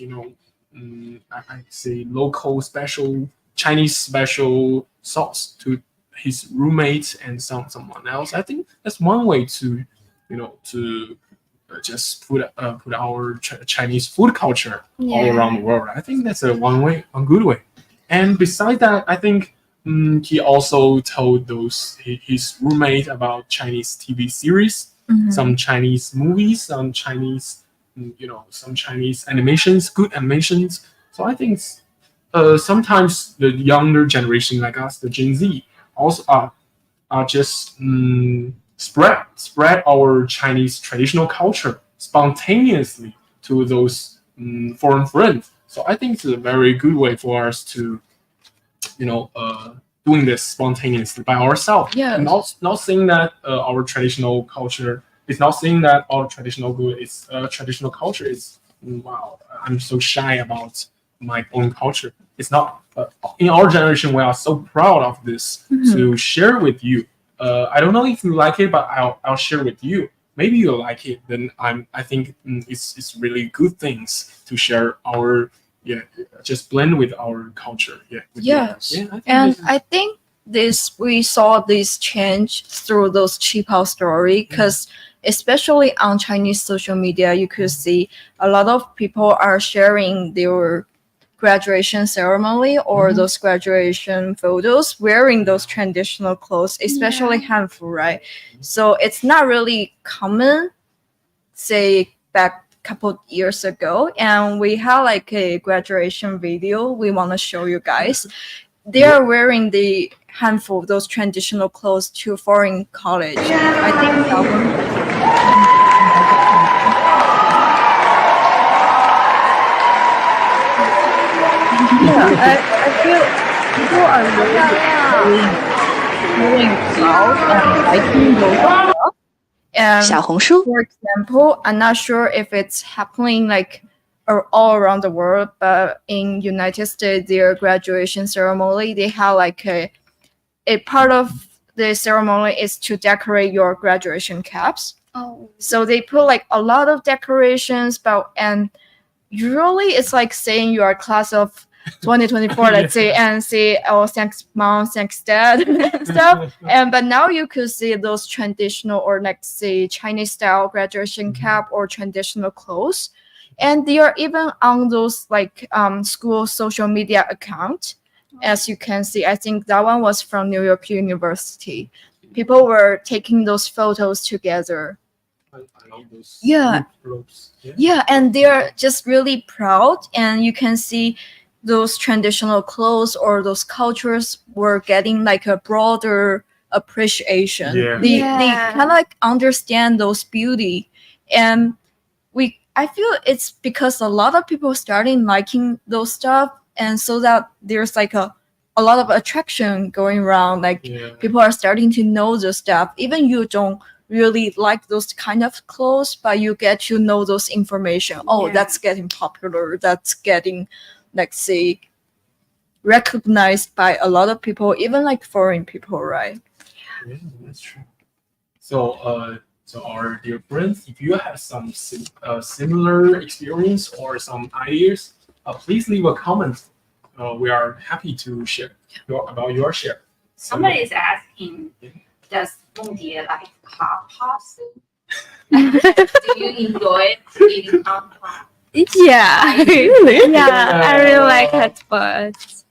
I say local special Chinese special sauce to his roommate and someone else. I think that's one way to, to just put our Chinese food culture all around the world. I think that's one good way. And besides that, I think he also told his roommate about Chinese TV series, some Chinese movies, some Chinese animations, good animations. So I think sometimes the younger generation like us, the Gen Z, also are just spread our Chinese traditional culture spontaneously to those foreign friends. So I think it's a very good way for us to doing this spontaneously by ourselves. Yes. Not saying that our traditional culture is not saying that our traditional good is traditional culture is wow. I'm so shy about my own culture. It's not. In our generation, we are so proud of this to share with you. I don't know if you like it, but I'll share with you. Maybe you like it. Then I think it's really good things to share our just blend with our culture. Yeah. Yes. Yeah. I think And this is- I think we saw this change through those cheap house story because especially on Chinese social media, you could see a lot of people are sharing their graduation ceremony or those graduation photos wearing those traditional clothes, especially Hanfu, right? So it's not really common, say back couple years ago, and we have like a graduation video we want to show you guys. They are wearing the handful of those traditional clothes to foreign college. I think that one. Yeah, I feel people are really feeling proud and liking those stuff. And 小红书 for example, I'm not sure if it's happening like all around the world, but in United States, their graduation ceremony, they have like a part of the ceremony is to decorate your graduation caps. Oh. So they put like a lot of decorations, and usually it's like saying you are class of 2024, let's say, and say, oh, thanks mom, thanks dad, stuff. But now you could see those traditional or like say Chinese style graduation cap or traditional clothes, and they are even on those like school social media account. As you can see, I think that one was from New York University. People were taking those photos together. I love those Yeah. ropes. Yeah, and they're just really proud, and you can see those traditional clothes or those cultures were getting like a broader appreciation. Yeah. They Yeah. kind of like understand those beauty, and I feel it's because a lot of people starting liking those stuff, and so that there's like a lot of attraction going around. Like Yeah. people are starting to know the stuff, even you don't really like those kind of clothes, but you get to know those information. Oh, Yeah. that's getting popular. That's getting, like, say, recognized by a lot of people, even like foreign people, right? Yeah, that's true. So our dear friends, if you have some similar experience or some ideas, please leave a comment. We are happy to share about your share. Somebody is asking, does Mungye like hot pot soup? Do you enjoy eating hot pot? Yeah. Really? Yeah, I really like hot pots.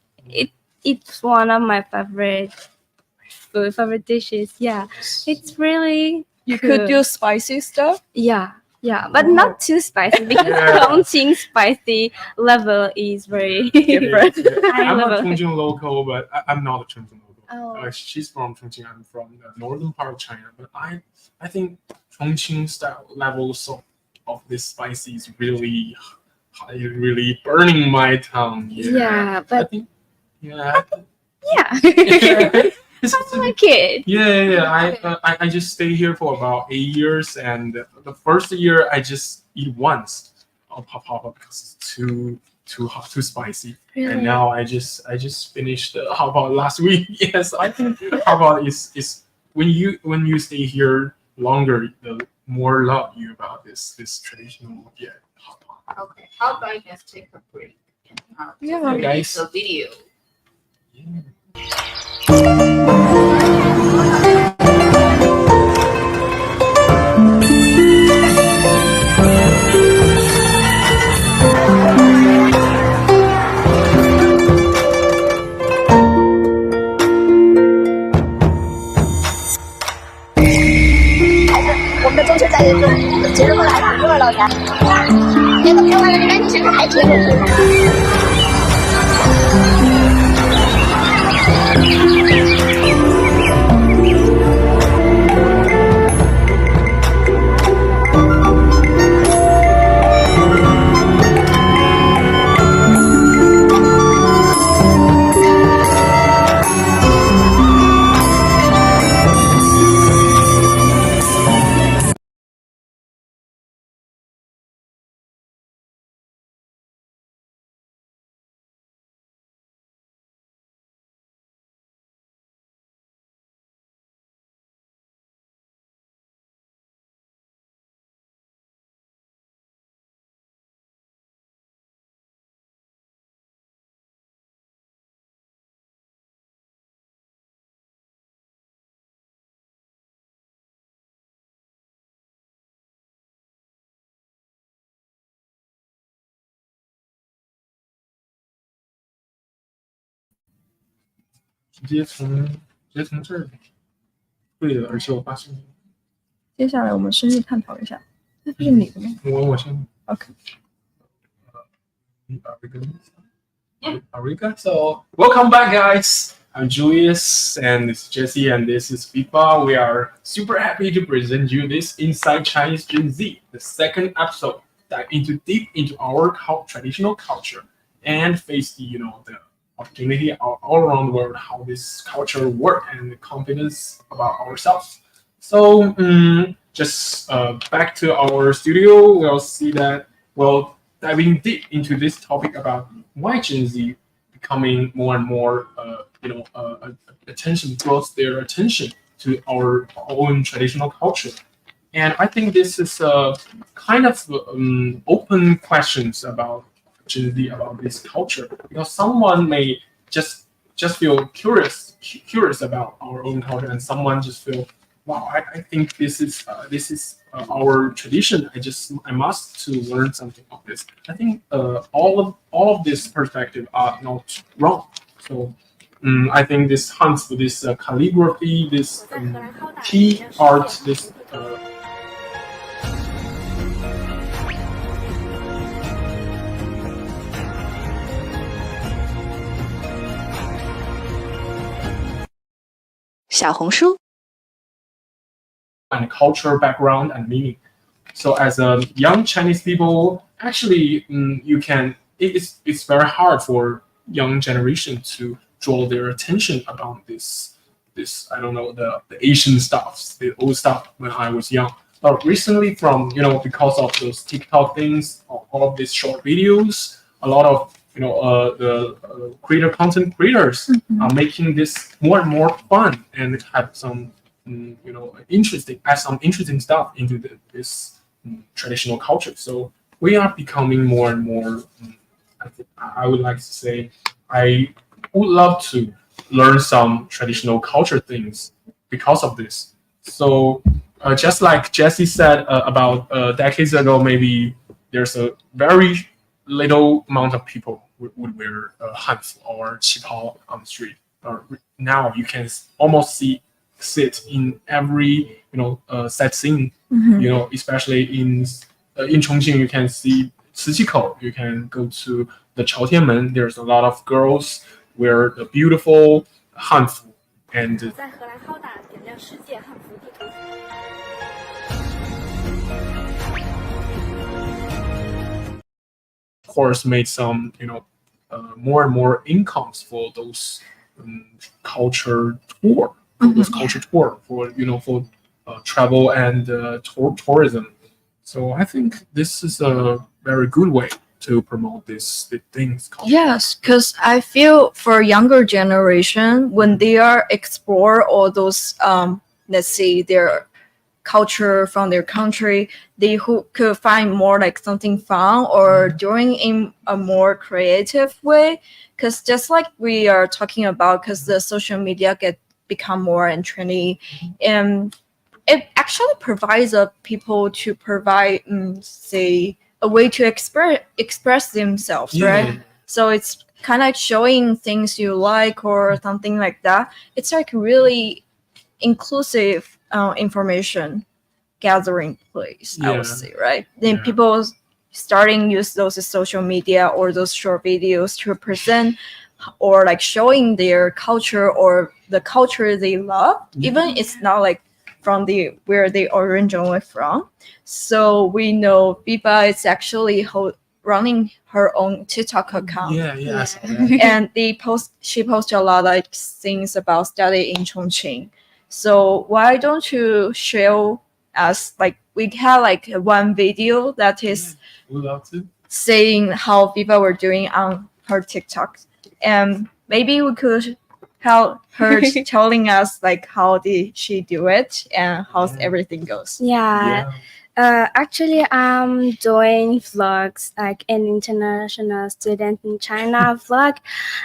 It's one of my favorite dishes. Yeah, it's really You could good. do spicy stuff. Yeah, Yeah, but not too spicy because Chongqing spicy level is very different. High I'm a level. Chongqing local, but I'm not a Chongqing local. Oh. She's from Chongqing. I'm from the northern part of China. But I think Chongqing style levels of this spicy is really burning my tongue. Yeah, I but think yeah. yeah, It's, I like it. I just stay here for about 8 years, and the first year I just eat once of hot because it's too hot, too spicy. Really? And now I just finished the hot last week. Yes, I think hot is when you stay here longer, the more love you about this traditional hot pot. Okay, how about let's take a break and Yeah. Guys. the video. Yeah. 我们的中秋在这个节日过得还挺热闹的，那个台湾的感情还挺有意思。直接从这儿，对的，而且我发现接下来我们深入探讨一下，这是你的吗我先？OK， Are we good? So, welcome back, guys. I'm Julius, and this is Jessy, and this is FIFA. We are super happy to present you this Inside Chinese Gen Z, the second episode, dive deep into our traditional culture and face the opportunity all around the world, how this culture work and the confidence about ourselves. So, just back to our studio, we'll see that diving deep into this topic about why Gen Z becoming more and more, attention draws their attention to our own traditional culture. And I think this is kind of open questions about Gen Z about this culture because someone may just feel curious about our own culture, and someone just feel, wow, I think this is our tradition. I must to learn something of this. I think all of this perspective are not wrong. So I think this hunt for this calligraphy, this tea art, this. 小红书 and cultural background and meaning. So as a young Chinese people, actually, it's very hard for young generation to draw their attention about this I don't know the Asian stuff, the old stuff when I was young. But recently, because of those TikTok things, all of these short videos, a lot of the content creators are making this more and more fun and have some add some interesting stuff into this traditional culture. So we are becoming more and more. I would like to say I would love to learn some traditional culture things because of this. So just like Jessy said about decades ago, maybe there's a very little amount of people would wear hanfu or qipao on the street. Now you can almost sit in every set scene, especially in in Chongqing, you can see 磁器口. You can go to the Chaotianmen. There's a lot of girls wear the beautiful 汉服 and 在荷兰浩大点亮世界汉服地图。of course made some more and more incomes for those culture tour, those culture tour for for travel and tourism. So I think this is a very good way to promote these things. Yes, because I feel for younger generation when they are explore all those let's say their culture from their country, they who could find more like something fun or doing in a more creative way. Because just like we are talking about, because the social media become more and trendy, and it actually provides people to provide say a way to express themselves, right? So it's kind of like showing things you like or something like that. It's like really inclusive information gathering place, I would say, right? Then people starting use those social media or those short videos to present or like showing their culture or the culture they love, even it's not like from the where they originally from. So we know Biba is actually running her own TikTok account. Yeah. I saw that. And she posts a lot of like things about study in Chongqing. So why don't you show us, like we have like one video that is Would love to. saying how people were doing on her TikTok, and maybe we could help her telling us like how did she do it and how everything goes. Yeah. Actually, I'm doing vlogs like an international student in China vlog,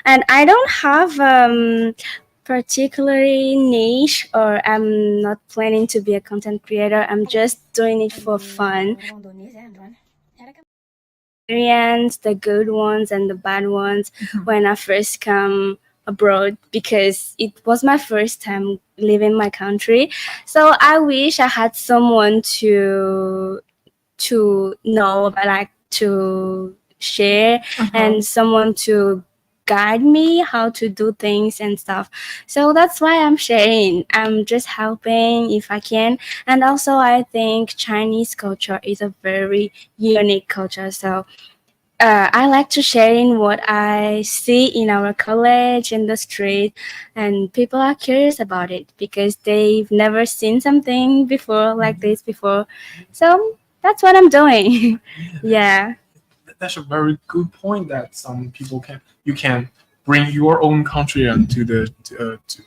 and I don't have particularly niche, or I'm not planning to be a content creator. I'm just doing it for fun. Experience the good ones and the bad ones when I first come abroad, because it was my first time leaving my country. So I wish I had someone to know about, like to share, and someone to guide me how to do things and stuff. So that's why I'm sharing. I'm just helping if I can. And also I think Chinese culture is a very unique culture. So I like to share in what I see in our college, in the street, and people are curious about it because they've never seen something before like this before. So that's what I'm doing. Yeah. That's a very good point. That some people you can bring your own country and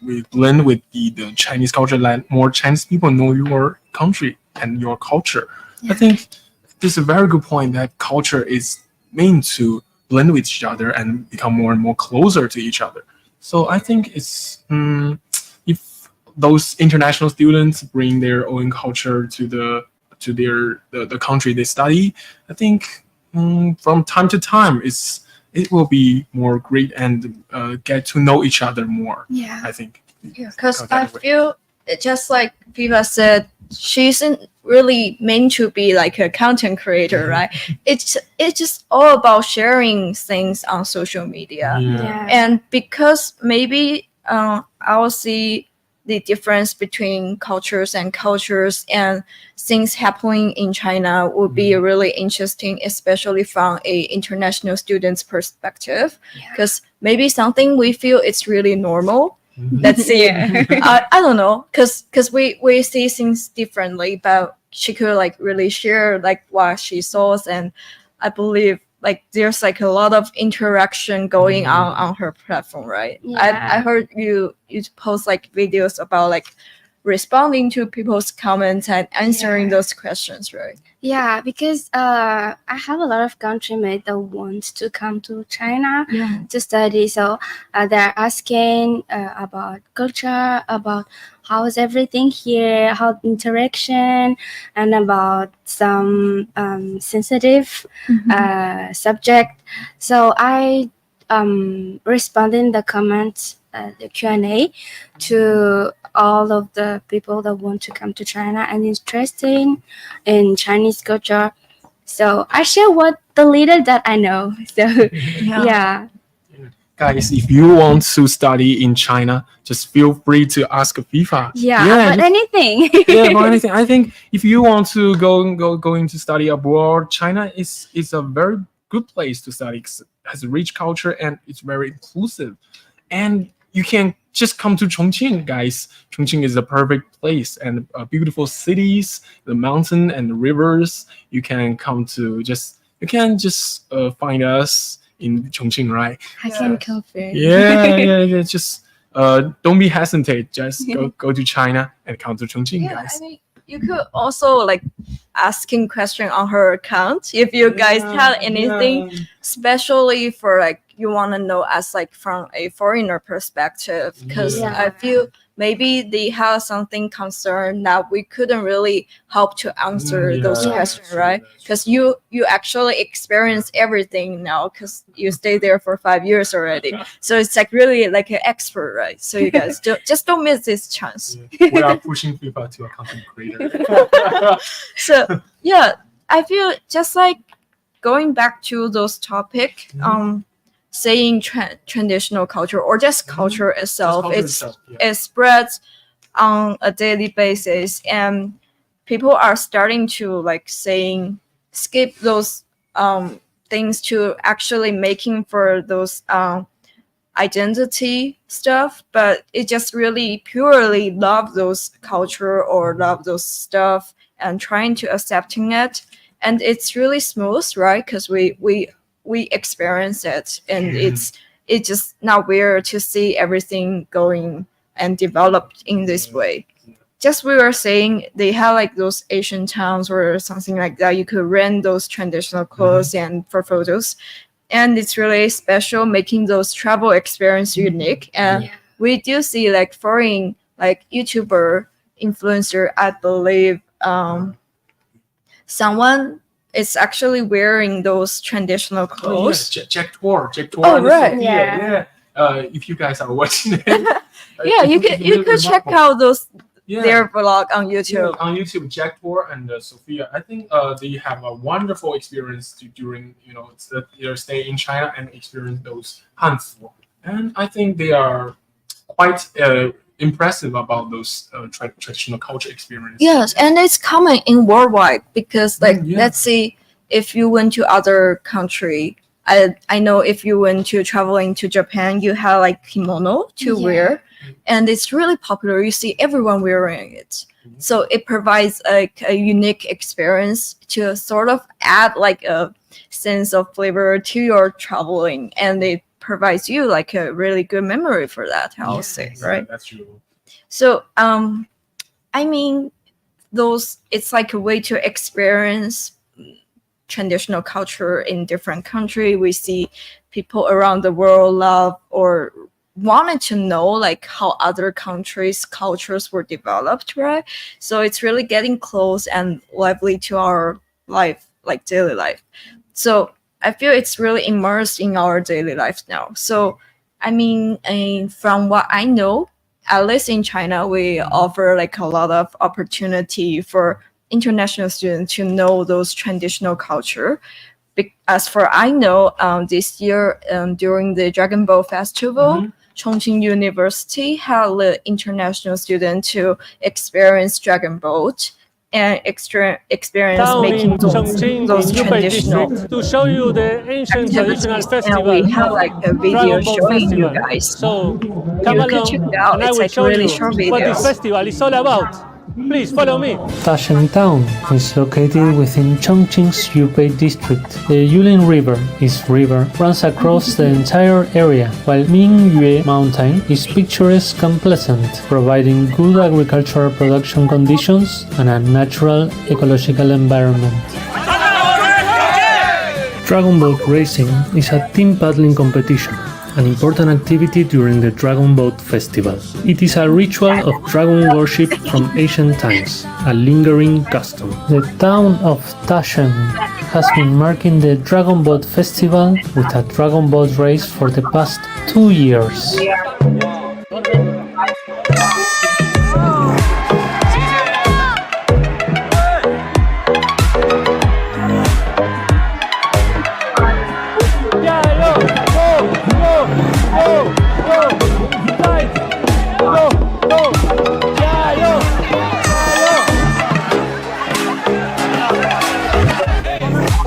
we blend with the Chinese culture. Let more Chinese people know your country and your culture. I think this is a very good point. That culture is meant to blend with each other and become more and more closer to each other. So I think it's if those international students bring their own culture to the country they study, I think from time to time it will be more great and get to know each other more. Yeah. I think. Yeah, because I feel just like Viva said, she isn't really meant to be like a content creator, right? It's just all about sharing things on social media. Yeah. And because maybe I'll see the difference between cultures and things happening in China would be really interesting, especially from a international student's perspective. Because maybe something we feel it's really normal. Let's see. I don't know, because we see things differently, but she could like really share like what she saw, and I believe like there's like a lot of interaction going on her platform, right? Yeah. I heard you post like videos about like responding to people's comments and answering those questions, right? Yeah, because I have a lot of countrymen that want to come to China to study. So they're asking about culture, about how is everything here, how interaction, and about some sensitive subject. So I respond in the comments, the Q&A, to all of the people that want to come to China and interested in Chinese culture. So I share what the little that I know. So yeah. Guys, if you want to study in China, just feel free to ask FIFA. About anything. Yeah, for anything. I think if you want to going to study abroad, China is a very good place to study. It has a rich culture and it's very inclusive. And you can just come to Chongqing, guys. Chongqing is a perfect place and beautiful cities, the mountain and the rivers. You can just find us in Chongqing, right? I can confirm. Yeah. Just don't be hesitate. Just go to China and come to Chongqing, Yeah, guys. I mean, you could also like asking question on her account if you guys have anything, especially for like you want to know as like from a foreigner perspective, because Yeah. I feel maybe they have something concerned that we couldn't really help to answer those questions, right? Because you actually experience everything now because you stay there for 5 years already, so it's like really like an expert, right? So you guys don't miss this chance. We are pushing FIFA to a content creator. So yeah, I feel just like going back to those topic, saying traditional culture or just culture itself, it spreads on a daily basis, and people are starting to like saying skip those things to actually making for those identity stuff, but it just really purely love those culture or love those stuff and trying to accepting it, and it's really smooth, right? Because we experience it, and it's just not weird to see everything going and developed in this way. Just we were saying they have like those Asian towns or something like that. You could rent those traditional clothes and for photos, and it's really special, making those travel experience unique. And we do see like foreign like YouTuber influencer, I believe someone is actually wearing those traditional clothes. Jack Tour. Oh, right. Yeah. If you guys are watching it, Yeah, you could check out those their vlog on YouTube. On YouTube, Jack Tour and Sophia. I think they have a wonderful experience during their stay in China and experience those hanfu. And I think they are quite impressive about those traditional culture experiences. Yes, and it's common in worldwide because like let's say if you went to other country, I know if you went to traveling to Japan, you have like kimono to wear, and it's really popular. You see everyone wearing it, so it provides like a unique experience to sort of add like a sense of flavor to your traveling, and it provides you like a really good memory for that. I'll say, right? That's true. So I mean, it's like a way to experience traditional culture in different country. We see people around the world love or wanted to know like how other countries' cultures were developed, right? So it's really getting close and lively to our life, like daily life. So I feel it's really immersed in our daily life now. So I mean, from what I know, at least in China, we offer like a lot of opportunity for international students to know those traditional culture. As for I know, this year during the Dragon Boat Festival, Chongqing University held the international student to experience Dragon Boat and experience making those traditional to show you the ancient traditional activities. festival. And we have like a video Dragon Boat showing you Festival. guys. So come You could along check it out. and I It's will like show really you short what this videos. festival is all about. Please follow me. Tashan Town is located within Chongqing's Yubei district. The Yulin River runs across the entire area, while Mingyue Mountain is picturesque and pleasant, providing good agricultural production conditions and a natural ecological environment. Dragon boat racing is a team paddling competition, an important activity during the Dragon Boat Festival. It is a ritual of dragon worship from ancient times, a lingering custom. The town of Tashan has been marking the Dragon Boat Festival with a dragon boat race for the past 2 years.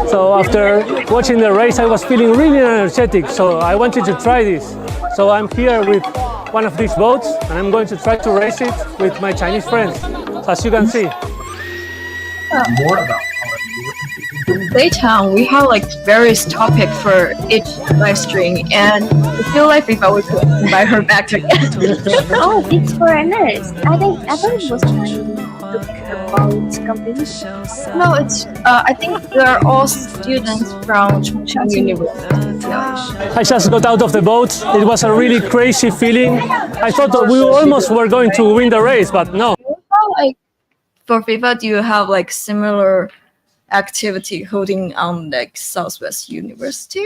So after watching the race, I was feeling really energetic. So I wanted to try this. So I'm here with one of these boats, and I'm going to try to race it with my Chinese friends. So as you can see. More about Daytime, we have like various topic for each live stream, and I feel like if I were to invite her back again. Oh, it's foreigners. I thought it was Chinese about competition. No, it's I think they're all students from Chongqing University. Yeah. I just got out of the boat. It was a really crazy feeling. I thought that we almost were going to win the race, but no. Like for FIFA, do you have like similar activity holding on like Southwest University?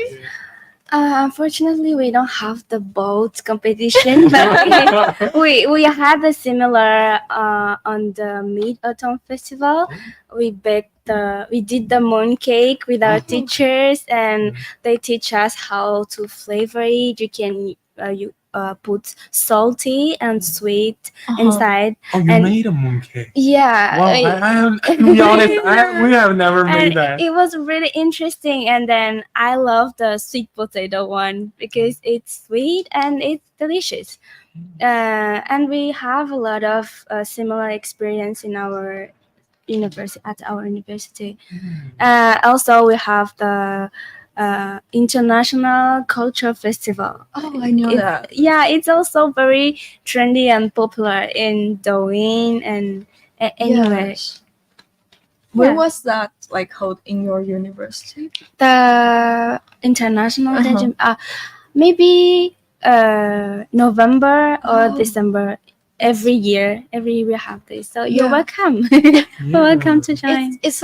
Unfortunately, we don't have the boat competition, but we had a similar on the Mid Autumn Festival. We did the moon cake with our teachers, and they teach us how to flavor it. You can put salty and sweet inside. Oh, you And- made a mooncake. Yeah. Wow, I have, to be honest, we have never made And that. it was really interesting, and then I love the sweet potato one because it's sweet and it's delicious. And we have a lot of similar experience in our university. Also, we have the International Culture Festival. Oh, I know that. Yeah, it's also very trendy and popular in Douyin and anywhere. Yes. When Yeah. was that like held in your university? The international maybe November or December every year we have this, so you're Yeah. welcome. Welcome to join. It's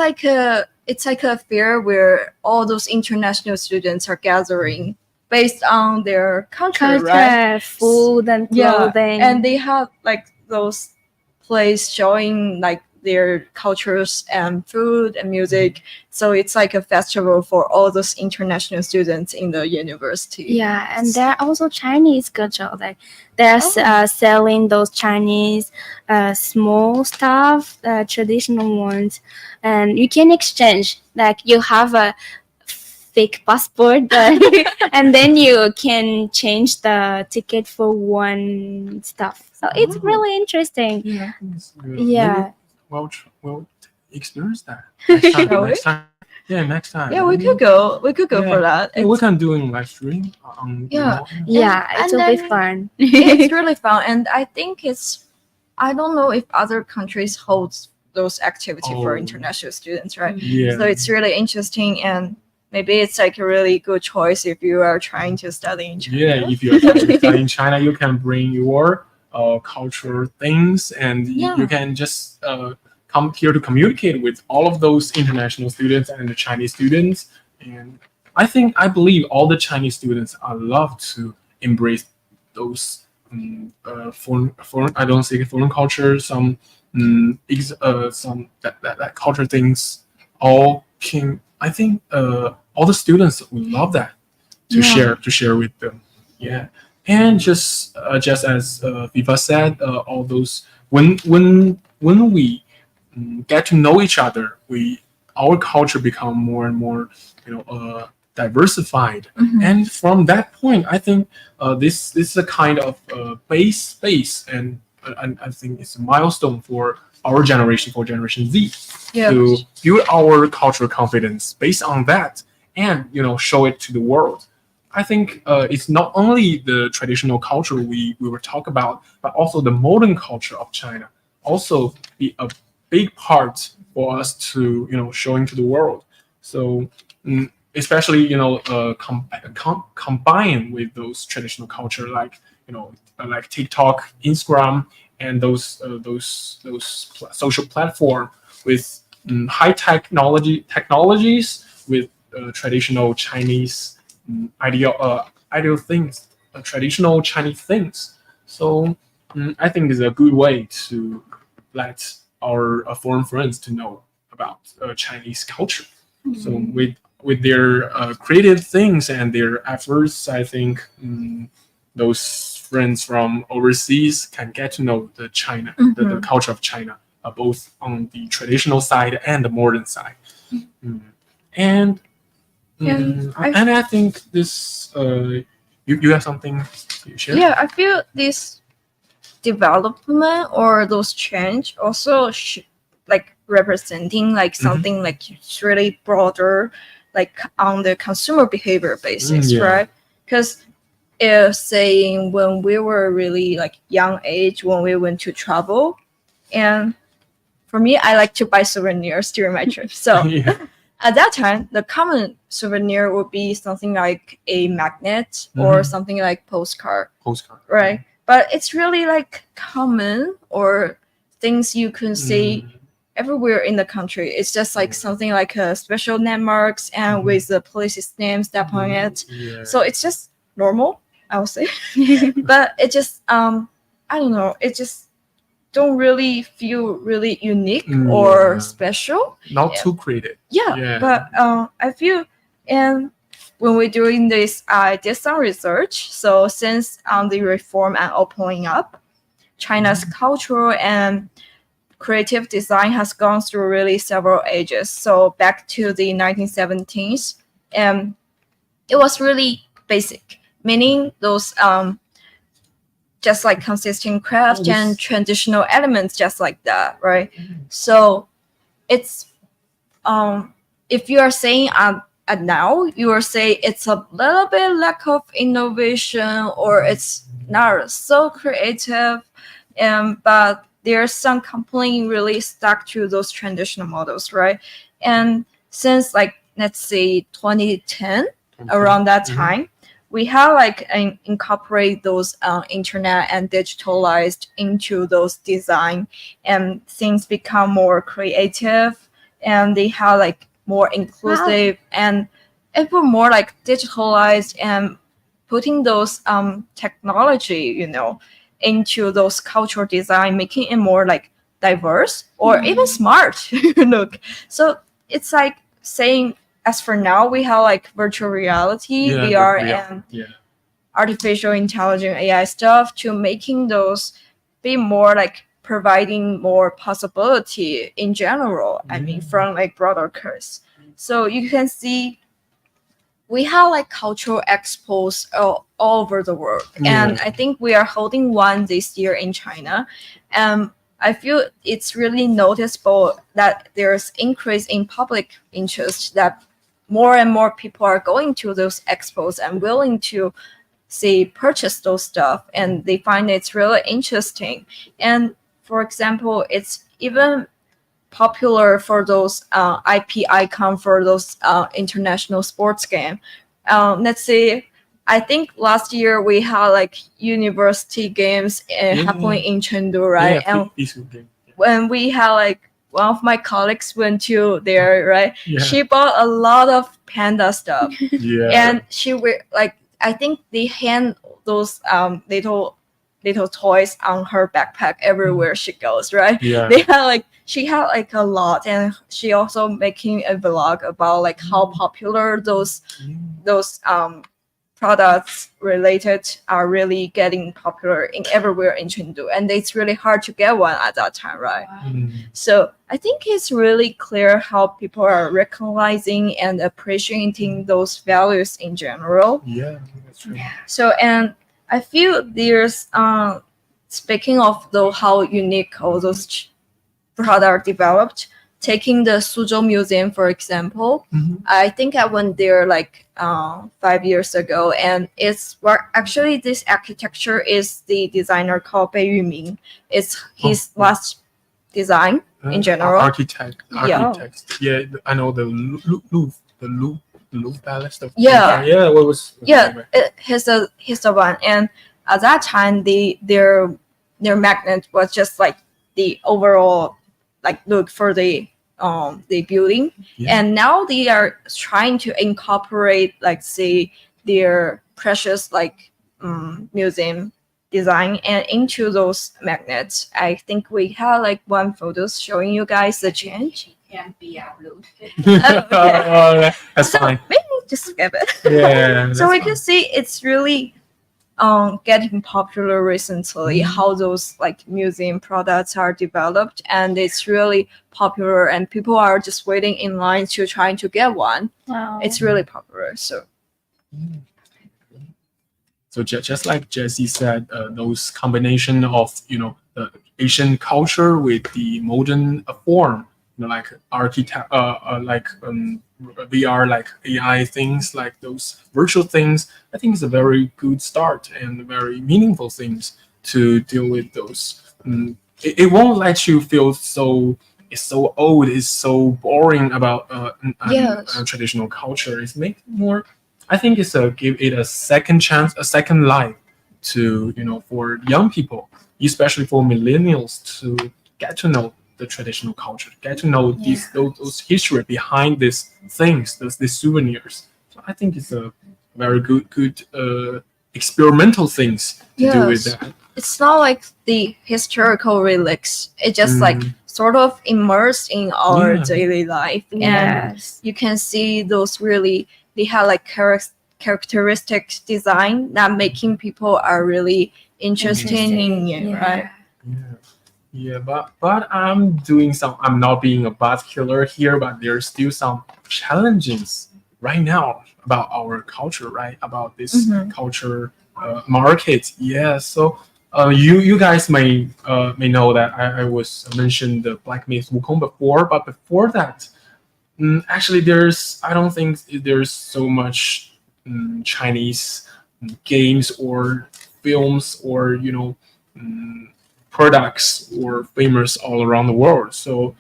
like a fair where all those international students are gathering based on their culture, right? Food and clothing. And they have like those plays showing like their cultures and food and music. So it's like a festival for all those international students in the university. Yeah, and there are also Chinese culture. Like they're selling those Chinese small stuff, traditional ones, and you can exchange. Like you have a fake passport, and then you can change the ticket for one stuff. So it's really interesting. Yeah, I think it's good. Yeah. Maybe we'll experience that next time. Shall we? next time. Yeah, next time. Yeah, we could go. We could go Yeah. for that. Yeah, we can do in live stream. Yeah. Yeah, And it will be then- fun. It's really fun, and I think I don't know if other countries hold those activities for Oh. international students, right? Yeah. So it's really interesting, and maybe it's like a really good choice if you are trying to study in China. Yeah, if you're actually studying in China, you can bring your cultural things, and you can just come here to communicate with all of those international students and the Chinese students. And I believe all the Chinese students love to embrace those foreign. I don't say foreign culture. Some that culture things. All can. I think all the students would love that to share with them. Yeah. And just as Viva said, all those when we get to know each other, our culture become more and more diversified. And from that point, I think this is a kind of base, and I think it's a milestone for our generation, for Generation Z, to build our cultural confidence based on that, and show it to the world. I think it's not only the traditional culture we were talking about, but also the modern culture of China also be a big part for us to showing to the world. So especially combine with those traditional culture like like TikTok, Instagram, and those social platform with technologies with traditional Chinese ideal things, traditional Chinese things. So I think it's a good way to let our foreign friends to know about Chinese culture. So with their creative things and their efforts, I think those friends from overseas can get to know the China, the culture of China, both on the traditional side and the modern side. And And And I think this you have something to share. yeah, I feel this development or those change also like representing like something like it's really broader, like on the consumer behavior basis, Yeah. right? Because if saying when we were really like young age, when we went to travel, and for me, I like to buy souvenirs during my trip. So Yeah. at that time, the common souvenir would be something like a magnet or something like postcard, Postcard. right? But it's really like common or things you can see everywhere in the country. It's just like something like a special landmarks and with the place's name step on it. Yeah. So it's just normal, I would say. But it just I don't know, it just don't really feel really unique or Yeah. special. Not too creative. Yeah, Yeah. but I feel, and when we're doing this, I did some research. So since the reform and opening up, China's cultural and creative design has gone through really several ages. So back to the 1970s, and it was really basic, meaning those just like consistent craft and traditional elements, just like that, right? So it's if you are saying at now, you will say it's a little bit lack of innovation or it's not so creative, but there's some complaint really stuck to those traditional models, right? And since like let's say 2010, around that time, we have like incorporate those internet and digitalized into those design, and things become more creative, and they have like more inclusive and even more like digitalized and putting those technology, into those cultural design, making it more like diverse or even smart. Look, so it's like saying, as for now, we have like virtual reality, VR, and artificial intelligence AI stuff to making those be more like providing more possibility in general. I mean, from like broader curse. So you can see we have like cultural expos all over the world, and I think we are holding one this year in China. I feel it's really noticeable that there's increase in public interest, that more and more people are going to those expos and willing to say purchase those stuff, and they find it's really interesting. And for example, it's even popular for those IP icon for those international sports game. Let's say, I think last year we had like university games happening in Chengdu, right? And when we had like one of my colleagues went to there, right? She bought a lot of panda stuff, and she were like, I think they hand those little toys on her backpack everywhere she goes, right? They had like, she had like a lot, and she also making a vlog about like how popular those products related are really getting popular in everywhere in Chengdu, and it's really hard to get one at that time, right? So I think it's really clear how people are recognizing and appreciating those values in general. Yeah, that's true. So, and I feel there's speaking of though how unique all those products are developed. Taking the Suzhou Museum, for example, I think I went there like 5 years ago, and it's actually this architecture is the designer called Bei Yuming. It's his last design in general. Architect. Yeah, I know the Louvre Palace. Yeah. What was? He's the one, and at that time, their magnet was just like the overall like look for the building, and now they are trying to incorporate like say their precious like museum design and into those magnets. I think we have like one photos showing you guys the change. Can be uploaded. That's fine. Maybe just skip it. Yeah. So we can see it's really getting popular recently, how those like museum products are developed, and it's really popular and people are just waiting in line to trying to get one. Wow. It's really popular. So So just like Jesse said, those combination of the Asian culture with the modern form, like architect, like VR, like AI things, like those virtual things. I think it's a very good start and very meaningful things to deal with those. It won't let you feel it's so old, it's so boring about Yes. traditional culture. It's make more. I think it's a give it a second chance, a second life to for young people, especially for millennials, to get to know the traditional culture, get to know those history behind these things, these souvenirs. So I think it's a very good experimental things to do with Yes. that. It's not like the historical relics. It just like sort of immersed in our Yeah. daily life, and Yes. you can see those really they have like characteristic design that making people are really interested in it, right? Yeah, but I'm not being a buzz killer here, but there's still some challenges right now about our culture, right? About this culture market. Yeah, so you guys may know that I was mentioned the Black Myth Wukong before, but before that, actually I don't think there's so much Chinese games or films or mm, products or famous all around the world. So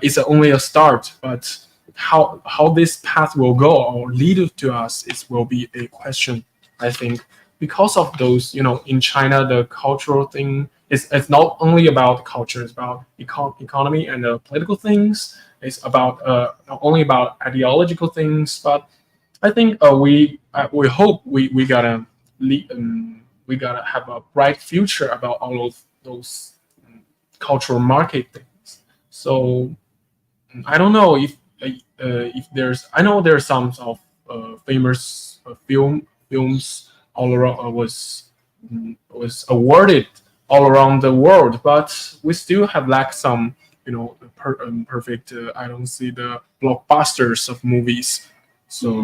it's only a start, but how this path will go or lead to us will be a question, I think, because of those in China the cultural thing is it's not only about culture, it's about economy and political things. It's about not only about ideological things, but I think we hope we gotta have a bright future about all of those cultural market things. So I don't know if there's I know there's some of famous films all around was awarded all around the world, but we still have lack some perfect. I don't see the blockbusters of movies. So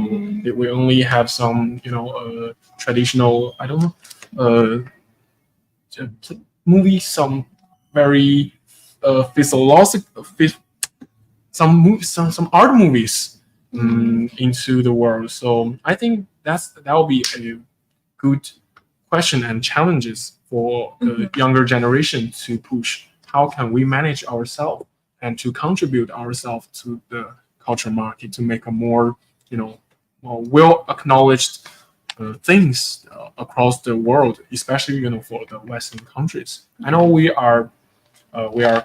we only have some traditional. I don't know movies, some very physiological some art movies into the world. So I think that will be a good question and challenges for the younger generation to push. How can we manage ourselves and to contribute ourselves to the culture market to make a more more well acknowledged things across the world, especially for the Western countries. I know we are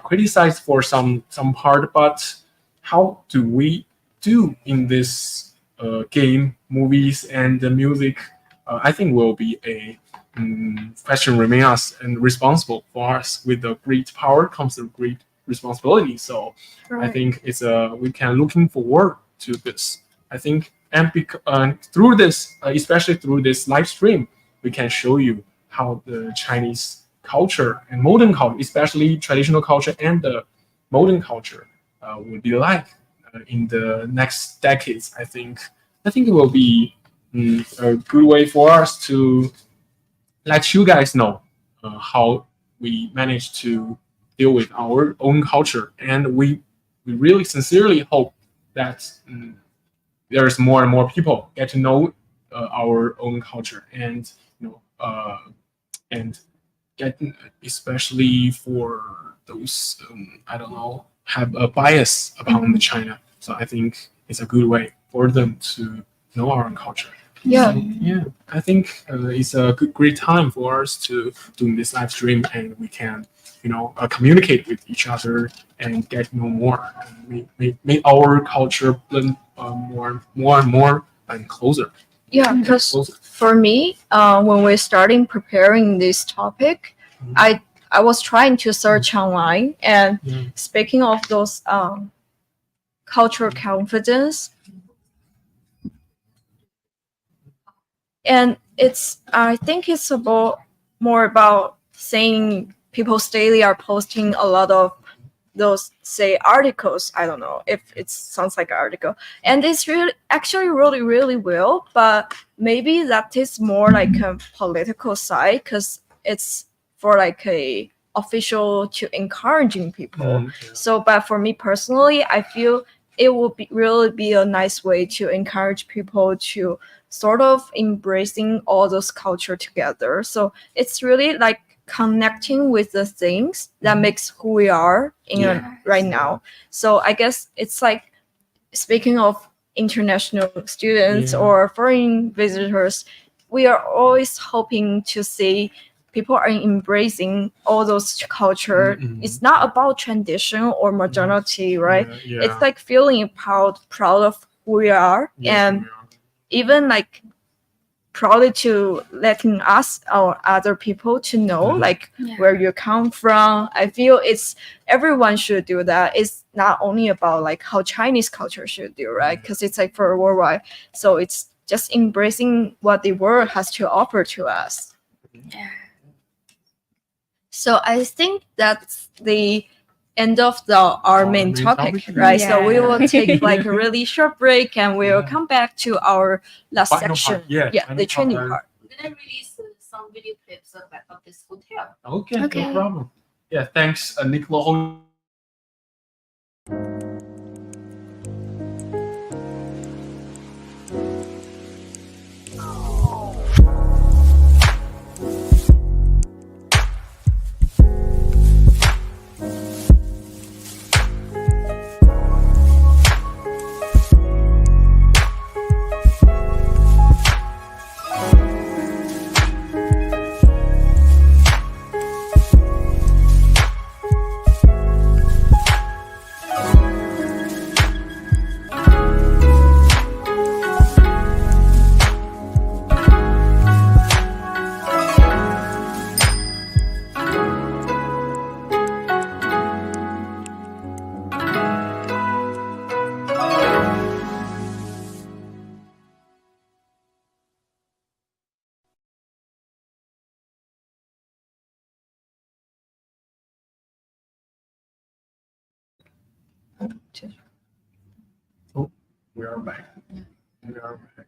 criticized for some part, but how do we do in this game, movies, and the music? I think will be a question remain us and responsible for us. With the great power comes the great responsibility. So I think it's we can looking forward to this. I think through this, especially through this live stream, we can show you how the Chinese culture and modern culture, especially traditional culture and the modern culture, will be like in the next decades. I think it will be a good way for us to let you guys know how we manage to deal with our own culture, and we really sincerely hope that there's more and more people get to know our own culture and and get especially for those I don't know have a bias upon the China. So I think it's a good way for them to know our own culture. Yeah. So, yeah. I think it's a great time for us to do this live stream, and we can communicate with each other and get to know more, and make our culture blend more and more and closer. Yeah, because for me, when we're starting preparing this topic, I was trying to search online, and speaking of those cultural confidence, and I think it's about more about saying people's daily are posting a lot of those say articles. I don't know if it sounds like an article, and it's really actually really well, but maybe that is more like a political side because it's for like a official to encouraging people. So but for me personally, I feel it would be really be a nice way to encourage people to sort of embracing all those culture together. So it's really like connecting with the things that makes who we are right now. So I guess it's like, speaking of international students or foreign visitors, we are always hoping to see people are embracing all those culture. It's not about tradition or modernity, right? It's like feeling proud of who we are, and even like proud to letting us or other people to know like where you come from. I feel it's everyone should do that. It's not only about like how Chinese culture should do, right? Because it's like for worldwide. So it's just embracing what the world has to offer to us. So I think that's the end of our main topic, right? So we will take like a really short break, and we will come back to our last Final section. part. The training part. part. We're gonna release some video clips of this hotel. Okay, Okay. no problem. Yeah, thanks, Nicola. Oh, we are back. We are back.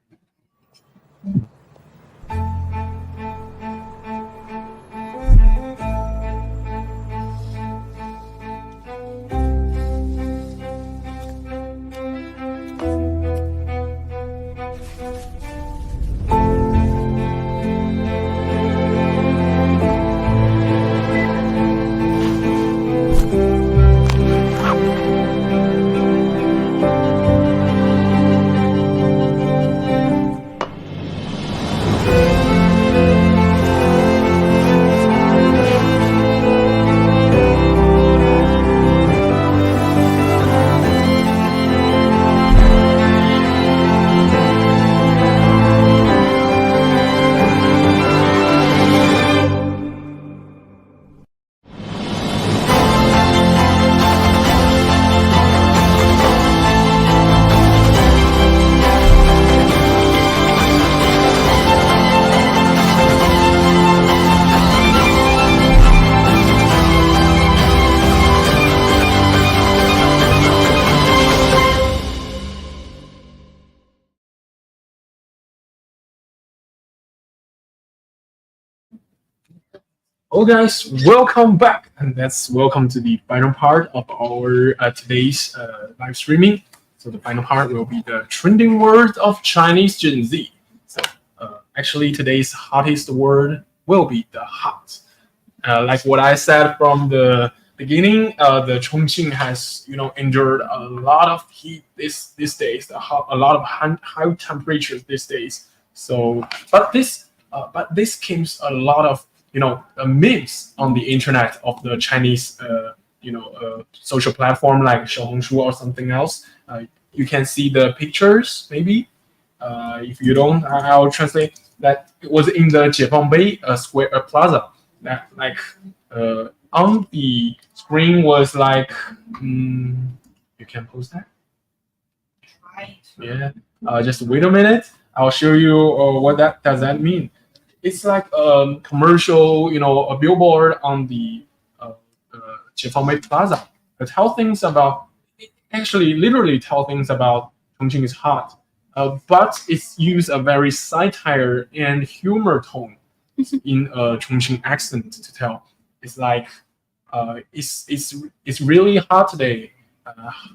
Oh, guys, welcome back, and that's welcome to the final part of our today's live streaming. So the final part will be the trending word of Chinese Gen Z. So actually, today's hottest word will be the hot. Like what I said from the beginning, the Chongqing has endured a lot of heat these days, a lot of high temperatures these days. So, but this came a lot of memes on the internet of the Chinese social platform like Xiaohongshu or something else. You can see the pictures maybe. If you don't, I'll translate that. It was in the Jiefangbei Square plaza. That like on the screen was like you can post that. Right. Yeah. Just wait a minute. I'll show you what that does that mean. It's like a commercial, a billboard on the Chiefamei Plaza. It tell things about, actually, literally tell things about Chongqing is hot, but it's use a very satire and humor tone in Chongqing accent to tell. It's like, it's really hot today.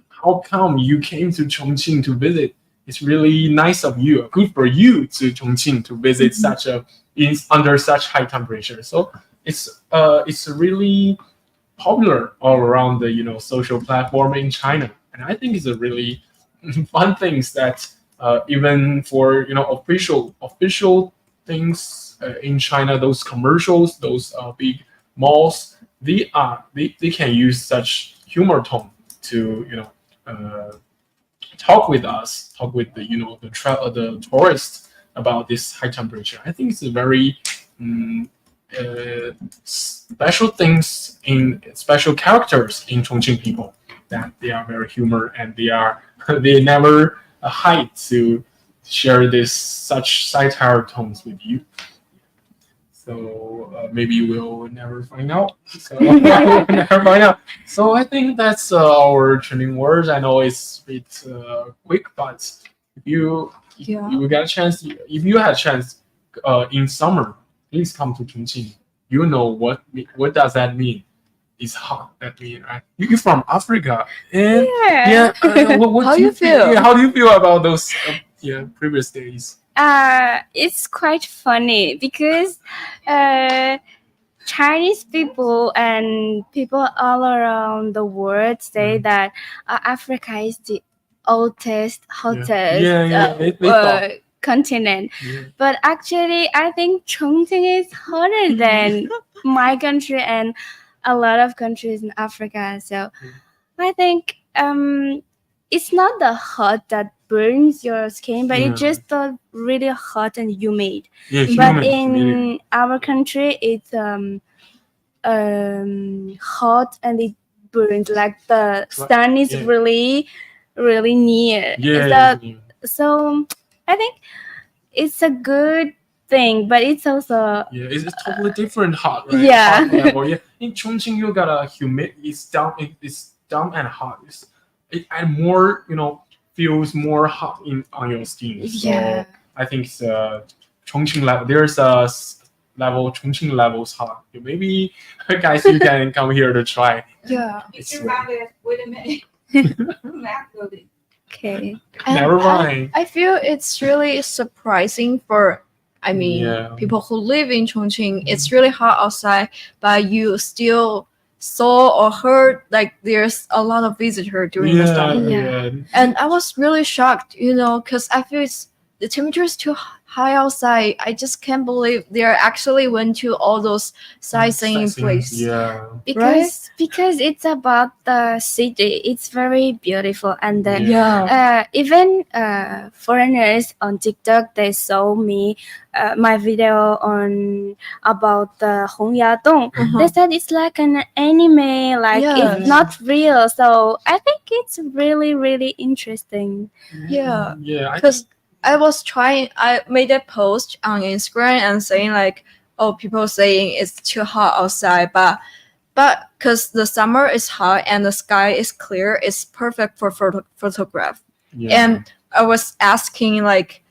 How come you came to Chongqing to visit? It's really nice of you, good for you to Chongqing to visit such a under such high temperature. So it's really popular all around the social platform in China, and I think it's a really fun things that even for official things in China, those commercials, those big malls, they can use such humor tone to talk with us, talk with the tourists about this high temperature. I think it's a very special things in special characters in Chongqing people, that they are very humor, and they never hide to share this such satire tones with you. So maybe we'll never find out. So never find out. So I think that's our trending words. I know it's a bit quick, but if you get a chance, if you had a chance in summer, please come to Chongqing. You know what does that mean? It's hot. That mean, right? You're from Africa, and what How do you feel? Yeah, how do you feel about those previous days? It's quite funny because Chinese people and people all around the world say that Africa is the oldest, hottest They thought. continent. Yeah. But actually, I think Chongqing is hotter than my country and a lot of countries in Africa. So I think it's not the hot that burns your skin, but it's just the really hot and humid. But in our country, it's hot and it burns, like the sun is really near. So I think it's a good thing, but it's also it's totally different hot, right? Yeah. Hot level. Yeah. In Chongqing, you got a humid. It's down and hot. It and more, feels more hot on your skin. So I think it's Chongqing level. There's a level Chongqing levels hot. Maybe guys, you can come here to try. Yeah. If you have it, wait a minute. okay. Never mind. I feel it's really surprising for, people who live in Chongqing. It's really hot outside, but you still saw or heard like there's a lot of visitors during the summer. And I was really shocked, because I feel the temperature is too high outside. I just can't believe they actually went to all those sightseeing places. Yeah. Because it's about the city. It's very beautiful, and then even foreigners on TikTok, they saw me my video on about the Hongyadong. They said it's like an anime, like it's not real. So I think it's really really interesting. Yeah. Because I made a post on Instagram and saying like, people saying it's too hot outside, but because the summer is hot and the sky is clear, it's perfect for photograph. And I was asking like,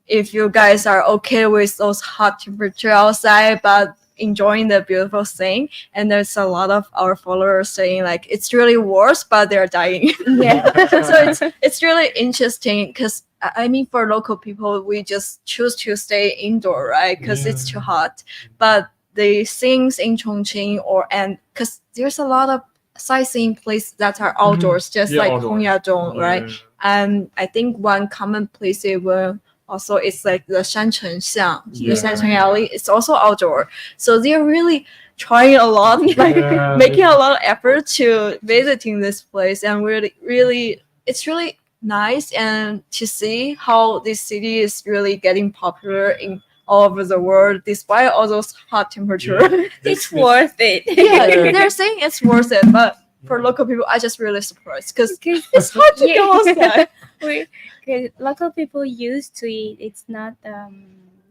if you guys are okay with those hot temperature outside, but enjoying the beautiful thing. And there's a lot of our followers saying like, it's really worse, but they're dying. So it's really interesting because for local people, we just choose to stay indoor, right? Because it's too hot. But the things in Chongqing and because there's a lot of sightseeing places that are outdoors, just like Hongyadong, right? And I think one common place they will also it's like the Shanchengxiang, the Shancheng Alley. It's also outdoor, so they're really trying a lot, making a lot of effort to visiting this place, and really, it's really nice and to see how this city is really getting popular in all over the world despite all those hot temperatures. It's worth it. They're saying it's worth it, but for local people, I just really surprised because Because it's hard to go outside. Because local people used to it. It's not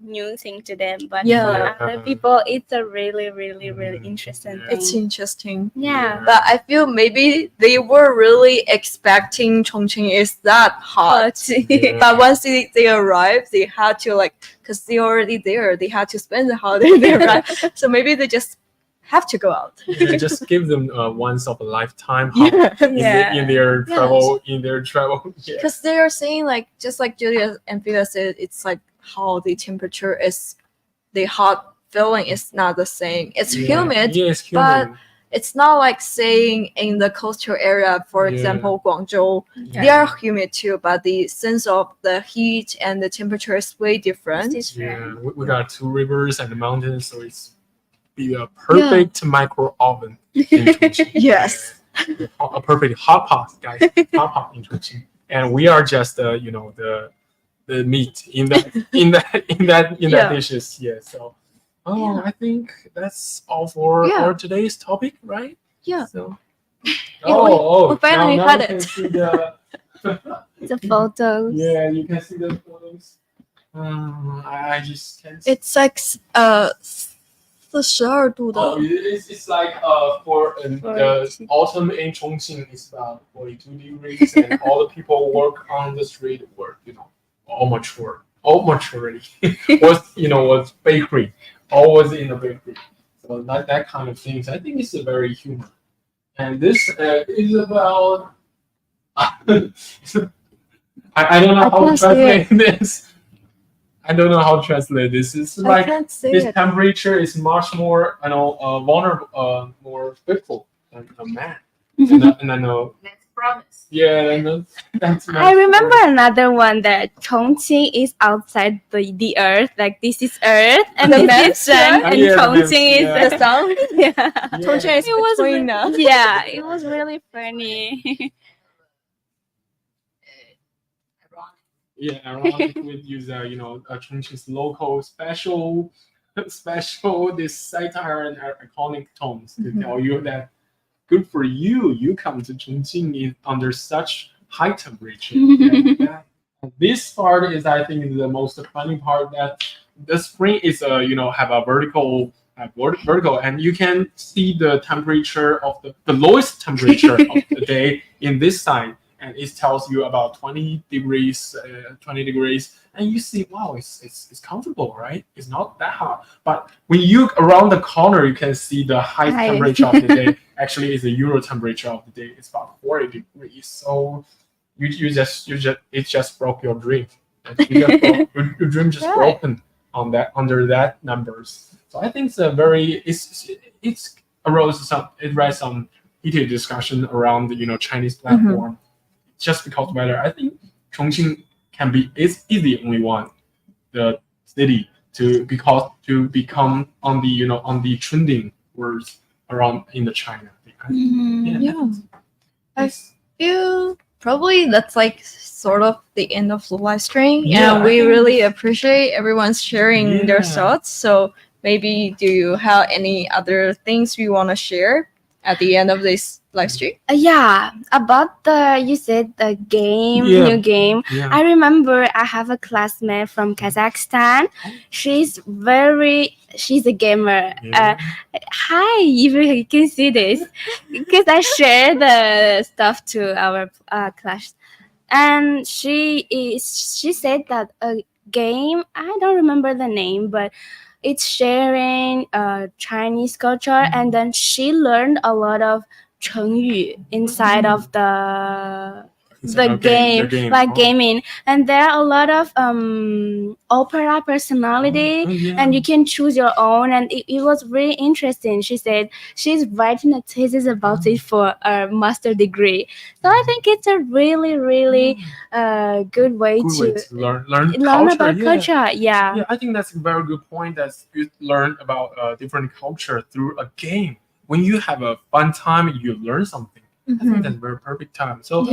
new thing to them, but Yeah. for other people, it's a really, really, really interesting thing. It's interesting. Yeah. But I feel maybe they were really expecting Chongqing is that hot. But But once they arrived, they had to because they're already there, they had to spend the holiday there, right? So maybe they just have to go out. Yeah, just give them once of a lifetime Yeah. in their travel. Yeah. Because they are saying just like Julia and Vida said, it's like how the temperature is, the hot feeling is not the same. It's humid, Yeah, it's but humid. it's not like saying in the coastal area, for example, Guangzhou, they are humid too, but the sense of the heat and the temperature is way different. Yeah, we got 2 rivers and the mountains, so it's be a perfect micro oven in Chongqing. Yes. Yeah. A perfect hot pot, guys. Hot pot in Chongqing. And we are just the meat in that dishes. Yeah. So I think that's all for our today's topic, right? Yeah. So we finally now had you can it. see the the photos. yeah, you can see the photos. I just can't see. It's like 42度的 Oh, it's like for the autumn in Chongqing is about 42 degrees, and all the people work on the street were all mature already. was bakery, always in the bakery. So that kind of things. I think it's a very human. And this is about. I don't know how to translate this. I don't know how to translate this. It's like this temperature is much more, vulnerable, more faithful than a man. And I know. Let's promise. Yeah, that's. I remember another one that Chongqing is outside the earth, like this is earth and The this maps, is sun, right? and Yeah, the Chongqing maps, is the sun. Yeah. Chongqing is It was between us. yeah, it was really funny. Yeah, ironic with use Chongqing's local special this satire and iconic tones to tell you that good for you. You come to Chongqing under such high temperature. This part is, I think, the most funny part. That the spring is, have a vertical, and you can see the temperature of the lowest temperature of the day in this side, and it tells you about 20 degrees, and you see, wow, it's comfortable, right? It's not that hot. But when you around the corner, you can see the high temperature of the day. Actually, is the Euro temperature of the day. It's about 40 degrees. So it just broke your dream. Your dream just broken under that numbers. So I think it's a very it raised some heated discussion around the Chinese platform. Just because weather, I think Chongqing is the only one, the city to become on the trending words around in the China. I feel probably that's sort of the end of the live stream, Yeah, and we really appreciate everyone's sharing their thoughts. So maybe do you have any other things you want to share at the end of this live stream? Yeah, about you said the new game. Yeah. I remember I have a classmate from Kazakhstan. She's a gamer. Hi, if you can see this, because I share the stuff to our class, and she said that a game, I don't remember the name, but it's sharing Chinese culture, and then she learned a lot of 成语 inside of the game, gaming, and there are a lot of opera personality, and you can choose your own, and it was really interesting. She said she's writing a thesis about it for a master degree, so I think it's a really good way to learn about culture. Yeah, I think that's a very good point, that you learn about different culture through a game. When you have a fun time, you learn something. I think that's a very perfect time. So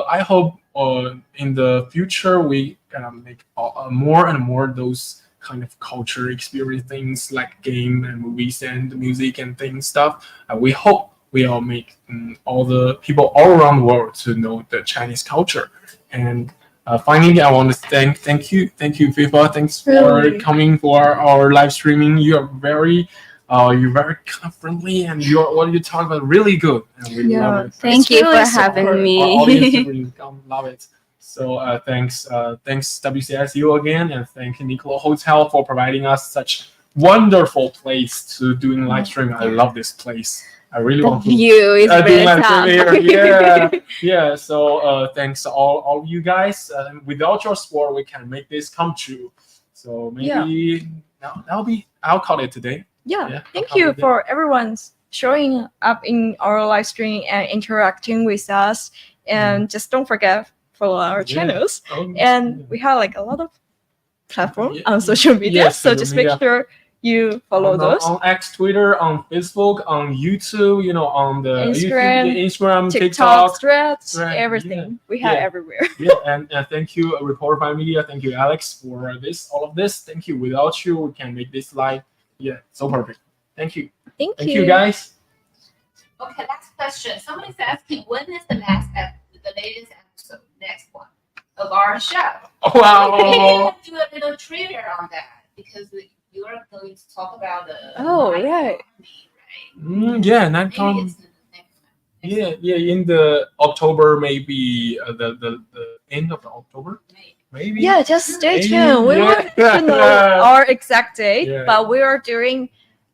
I hope in the future we gonna make more and more those kind of culture experience things like game and movies and music and things stuff. We hope will make all the people all around the world to know the Chinese culture. And finally, I want to thank you, FIFA. Thanks for coming for our live streaming. You're very kind of friendly, and what you talk about really good, and we love it. Thank you for having Our me. audience really love it. So thanks WCSU again, and thank Nicola Hotel for providing us such wonderful place to doing live streaming. I love this place. I really The want to view is do very live tough. streaming here. Yeah. So thanks all of you guys. Without your support, we can make this come true. So maybe I'll call it today. Thank you for everyone showing up in our live stream and interacting with us. And just don't forget follow our channels. And we have like a lot of platforms on social media, so just make sure you follow those on X, Twitter, on Facebook, on YouTube. On the Instagram, TikTok, Threads, everything. We have everywhere. And thank you, Reporter by Media. Thank you, Alex, for all of this. Thank you. Without you, we can make this live. So perfect. Thank you. Thank you, guys. Okay, last question. Somebody's asking, when is the latest episode, next one of our show? Wow. We can do a little trivia on that because you are going to talk about the right. Nightcom. In the October, maybe the end of the October. Maybe. Just stay tuned. We won't know our exact date, but we are doing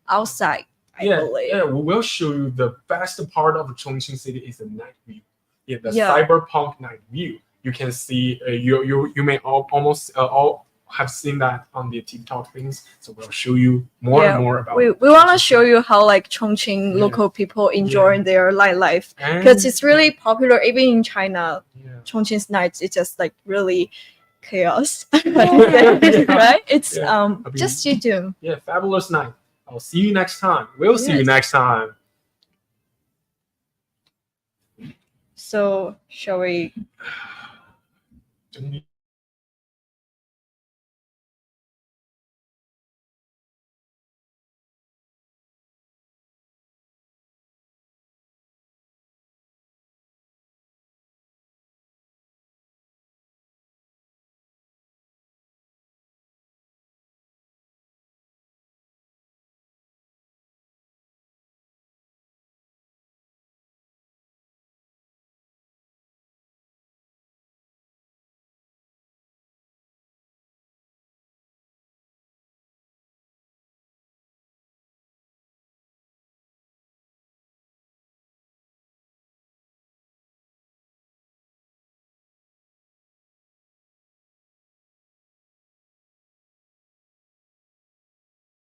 outside. I believe. We will show you the best part of Chongqing City is the night view. The cyberpunk night view. You can see you may almost all have seen that on the TikTok things. So we'll show you more and more about. We want to show you how like Chongqing local people enjoy their nightlife because it's really popular even in China. Chongqing's nights it's just like really chaos, right? It's just stay tuned. Fabulous night. I'll see you next time. We'll see you next time. So shall we?